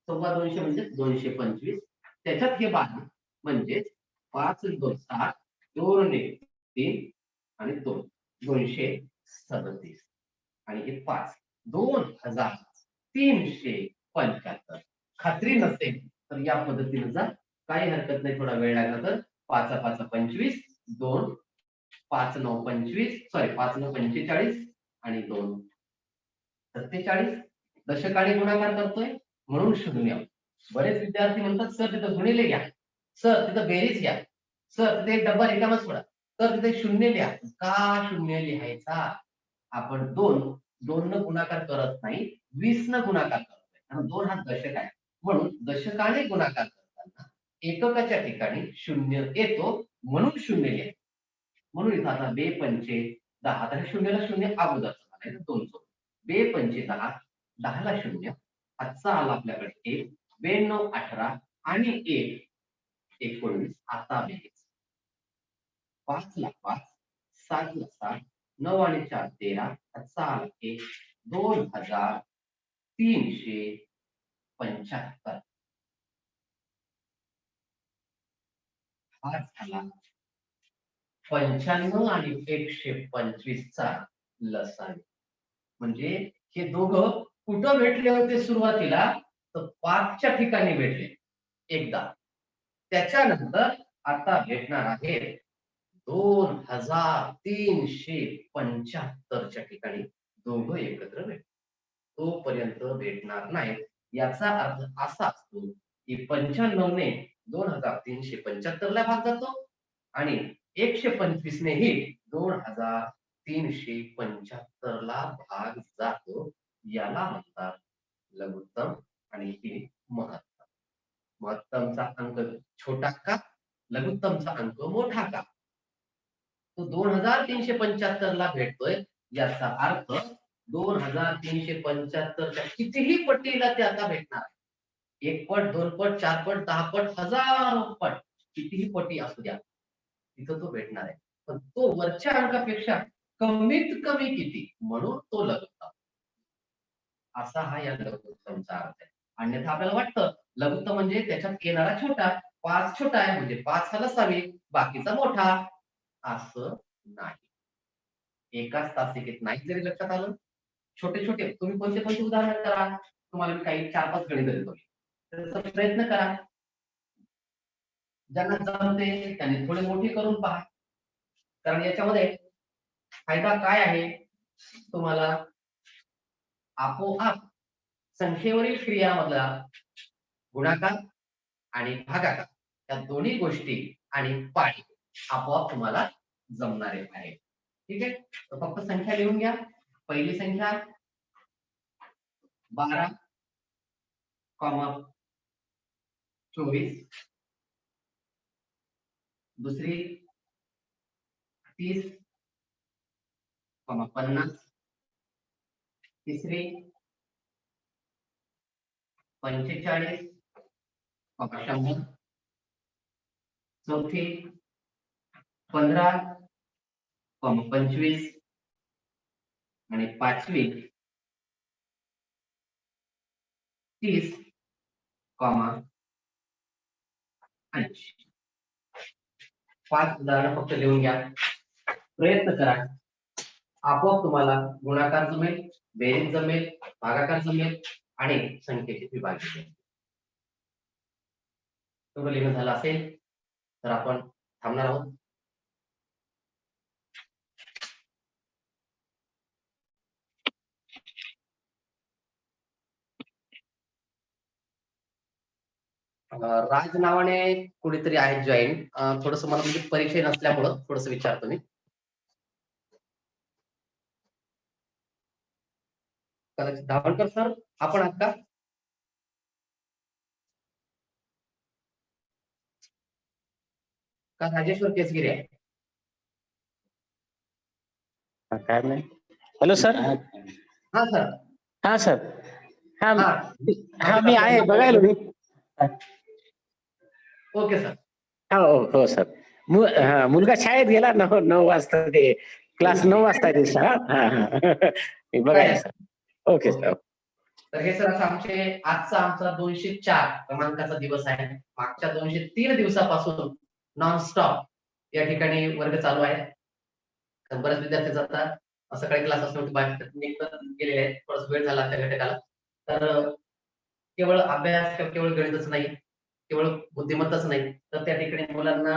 सव्वा 200 म्हणजे 225. त्याच्यात हे 12 म्हणजे 5 2 7, 2 3 आणि 2 237. आणि हे 5 2375. खात्री नसेल तर या पद्धतीने जा, काही हरकत नाही. थोडा वेळ लागला तर 5 5 25, 2 5 9 25, सॉरी 5 9 45 आणि 2 47. दशकाने गुणाकार करतोय म्हणून 0. बरेच विद्यार्थी म्हणतात सर तिथं गुणिले घ्या, सर तिथं बेरीज घ्या, सर तिथे एक डब्बा रिकामाच सोडा, सर तिथे 0 लिहा. का 0 लिहायचा? आपण 2 न गुणाकार करत नाही, 20 न गुणाकार करतोय, कारण 2 हा दशक आहे. म्हणून दशकाने गुणाकार करताना एककाच्या ठिकाणी 0 येतो, म्हणून 0 लिहा. म्हणून इथं आता 2 पंचे 10, तर 0ला 0 अगोदरचा झालाय 2 सोबत. 2 पंचे 10, 10ला 0. आजचा आला आपल्याकडे 1, 92 18 आणि 1 19. आता बेरीज 5 ला 5, 7 ला 7, 9 आणि 4 13. आजचा आला 1, 2375. हा झाला 95 आणि 125 चा लसावी. म्हणजे हे दोघं कुठं भेटले होते सुरुवातीला? तर 5 च्या ठिकाणी भेटले एकदा. त्याच्यानंतर आता भेटणार आहे 2375 च्या ठिकाणी दोघं एकत्र भेटले. तोपर्यंत भेटणार नाहीत. याचा अर्थ असा असतो की 95 ने 2375 ला भाग जातो आणि 125 नेही 2375 ला भाग जातो. याला म्हणतात लघुत्तम आणि हे महत्तम. महत्तमचा अंक छोटा का, लघुत्तमचा अंक मोठा का? तो 2375 ला भेटतोय, याचा अर्थ 2375च्या कितीही पटीला ते आता भेटणार. 1 पट, 2 पट, 4 पट, 10 पट, हजारो पट, कितीही पटी असू द्या, तिथं तो भेटणार आहे. पण तो वरच्या अंकापेक्षा कमीत कमी किती, म्हणून तो लघुत्तम. असा हा या लघुत्तमचा अर्थ आहे. अन्यथा आपल्याला वाटतं लघुत्तम म्हणजे त्याच्यात येणारा छोटा, 5 छोटा आहे म्हणजे 5 हा लसावी, बाकीचा मोठा. असं नाही. एकाच तासिकेत नाही जरी लक्षात आलं, छोटे छोटे तुम्ही कोणते कोणते उदाहरण करा, तुम्हाला मी काही 4-5 गणित देतो. त्याचा प्रयत्न करा. ज्यांना जमते त्यांनी थोडे मोठे करून पहा. कारण याच्यामध्ये फायदा काय आहे, तुम्हाला आपोआप संख्येवरील क्रियामधला गुणाकार आणि भागाकार या दोन्ही गोष्टी आणि पाढी आपोआप तुम्हाला जमणारे आहे. ठीक आहे, तर फक्त संख्या लिहून घ्या. पहिली संख्या 12,24, दुसरी 30,50, तिसरी 45,100, चौथी 15,25 आणि पाचवी 30,80. 5 उदाहरणं फक्त लिहून घ्या. प्रयत्न करा. आपोआप तुम्हाला गुणाकार जमेल, बेरीज जमेल, भागाकार जमेल आणि संख्येचे विभाज्य जमेल. तुम्हाला लिहिणं झालं असेल तर आपण थांबणार आहोत. राज नावाने कुणीतरी आहे जॉईन. थोडस मला म्हणजे परिचय नसल्यामुळं थोडस विचारतो मी. कदाचित धावणकर सर आपण आहात का? का राजेश्वर केसगिरी आहे? काय नाही. Hello sir. हा सर. हा सर. हा हा हा मी आहे बघायला मी. Okay sir. हो हो सर. मुलगा शाळेत गेला 9 वाजता, ते क्लास 9 वाजता ते शाळा. हा हा मी बघायला सर. Okay sir. तर हे सर असं आजचा आमचा 204 क्रमांकाचा दिवस आहे. मागच्या 203 दिवसापासून नॉनस्टॉप या ठिकाणी वर्ग चालू आहे. बरेच विद्यार्थी जातात, सकाळी क्लास असल्यामुळे बाहेर गेलेले आहेत. थोडासा वेळ झाला त्या घटकाला. तर केवळ अभ्यास किंवा केवळ गणितच नाही, केवळ बुद्धिमत्ताच नाही, तर त्या ठिकाणी मुलांना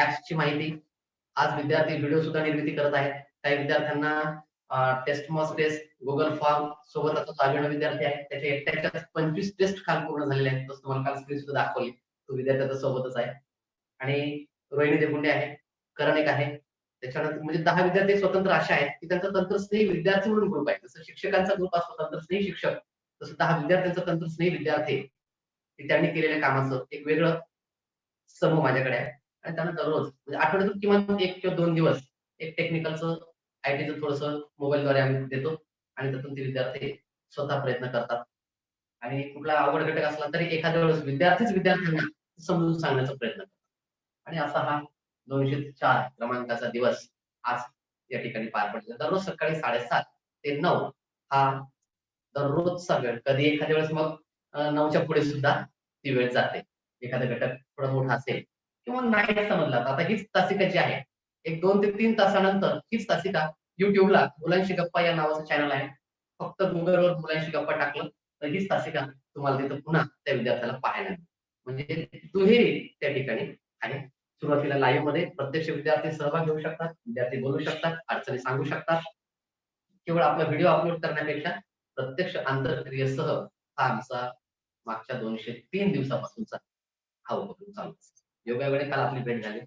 ऍप्सची माहिती. आज विद्यार्थी व्हिडिओ सुद्धा निर्मिती करत आहेत. काही विद्यार्थ्यांना test mock test, Google form सोबत आता चालू विद्यार्थी आहेत. त्याचे एकट्याच्या 25 टेस्ट काल पूर्ण झालेले आहेत. तसं तुम्हाला काल स्क्रीन सुद्धा दाखवली. तो विद्यार्थ्याच्या सोबतच आहे. आणि रोहिणी देशमुंडे आहे, करण एक आहे. त्याच्यानंतर म्हणजे 10 विद्यार्थी स्वतंत्र अशा आहेत की त्यांचा तंत्रस्नेही विद्यार्थी म्हणून ग्रुप आहे. जसं शिक्षकांचा ग्रुप असतो तंत्रस्नेही शिक्षक, तसं 10 विद्यार्थ्यांचा तंत्रस्नेही विद्यार्थी की त्यांनी केलेल्या कामाचं एक वेगळं समूह माझ्याकडे आहे. आणि त्यांना दररोज म्हणजे आठवड्यातून किमान 1 किंवा 2 दिवस एक टेक्निकलचं आयटीचं थोडंसं मोबाईलद्वारे आम्ही देतो आणि त्यातून ते विद्यार्थी स्वतः प्रयत्न करतात. आणि कुठला अवघड घटक असला तरी एखाद्या वेळेस विद्यार्थ्यांना समजून सांगण्याचा प्रयत्न करतात. आणि असा हा 204 क्रमांकाचा दिवस आज या ठिकाणी पार पडला. दररोज सकाळी 7:30 ते 9 हा दररोजचा वेळ. कधी एखाद्या वेळेस मग 9च्या पुढे सुद्धा ती वेळ जाते. एखादा घटक थोडा मोठा असेल किंवा नाही समजला तर आता हीच तासिका जी आहे, एक 2 ते 3 तासानंतर हीच तासिका युट्यूबला मुलांशी गप्पा या नावाचं चॅनल आहे. फक्त गुगलवर मुलांशी गप्पा टाकलं तर हीच तासिका तुम्हाला तिथं पुन्हा त्या विद्यार्थ्याला पाहायला मिळेल. म्हणजे दुहेरी त्या ठिकाणी आहे. सुरुवातीला लाईव्ह मध्ये प्रत्यक्ष विद्यार्थी सहभाग घेऊ शकतात, विद्यार्थी बोलू शकतात, अडचणी सांगू शकतात. केवळ आपला व्हिडिओ अपलोड करण्यापेक्षा प्रत्यक्ष आंतरक्रियेसह हा आमचा मागच्या 203 दिवसापासूनचा हा उपक्रम चालू आहे. योगायोगाने काल आपली भेट झाली.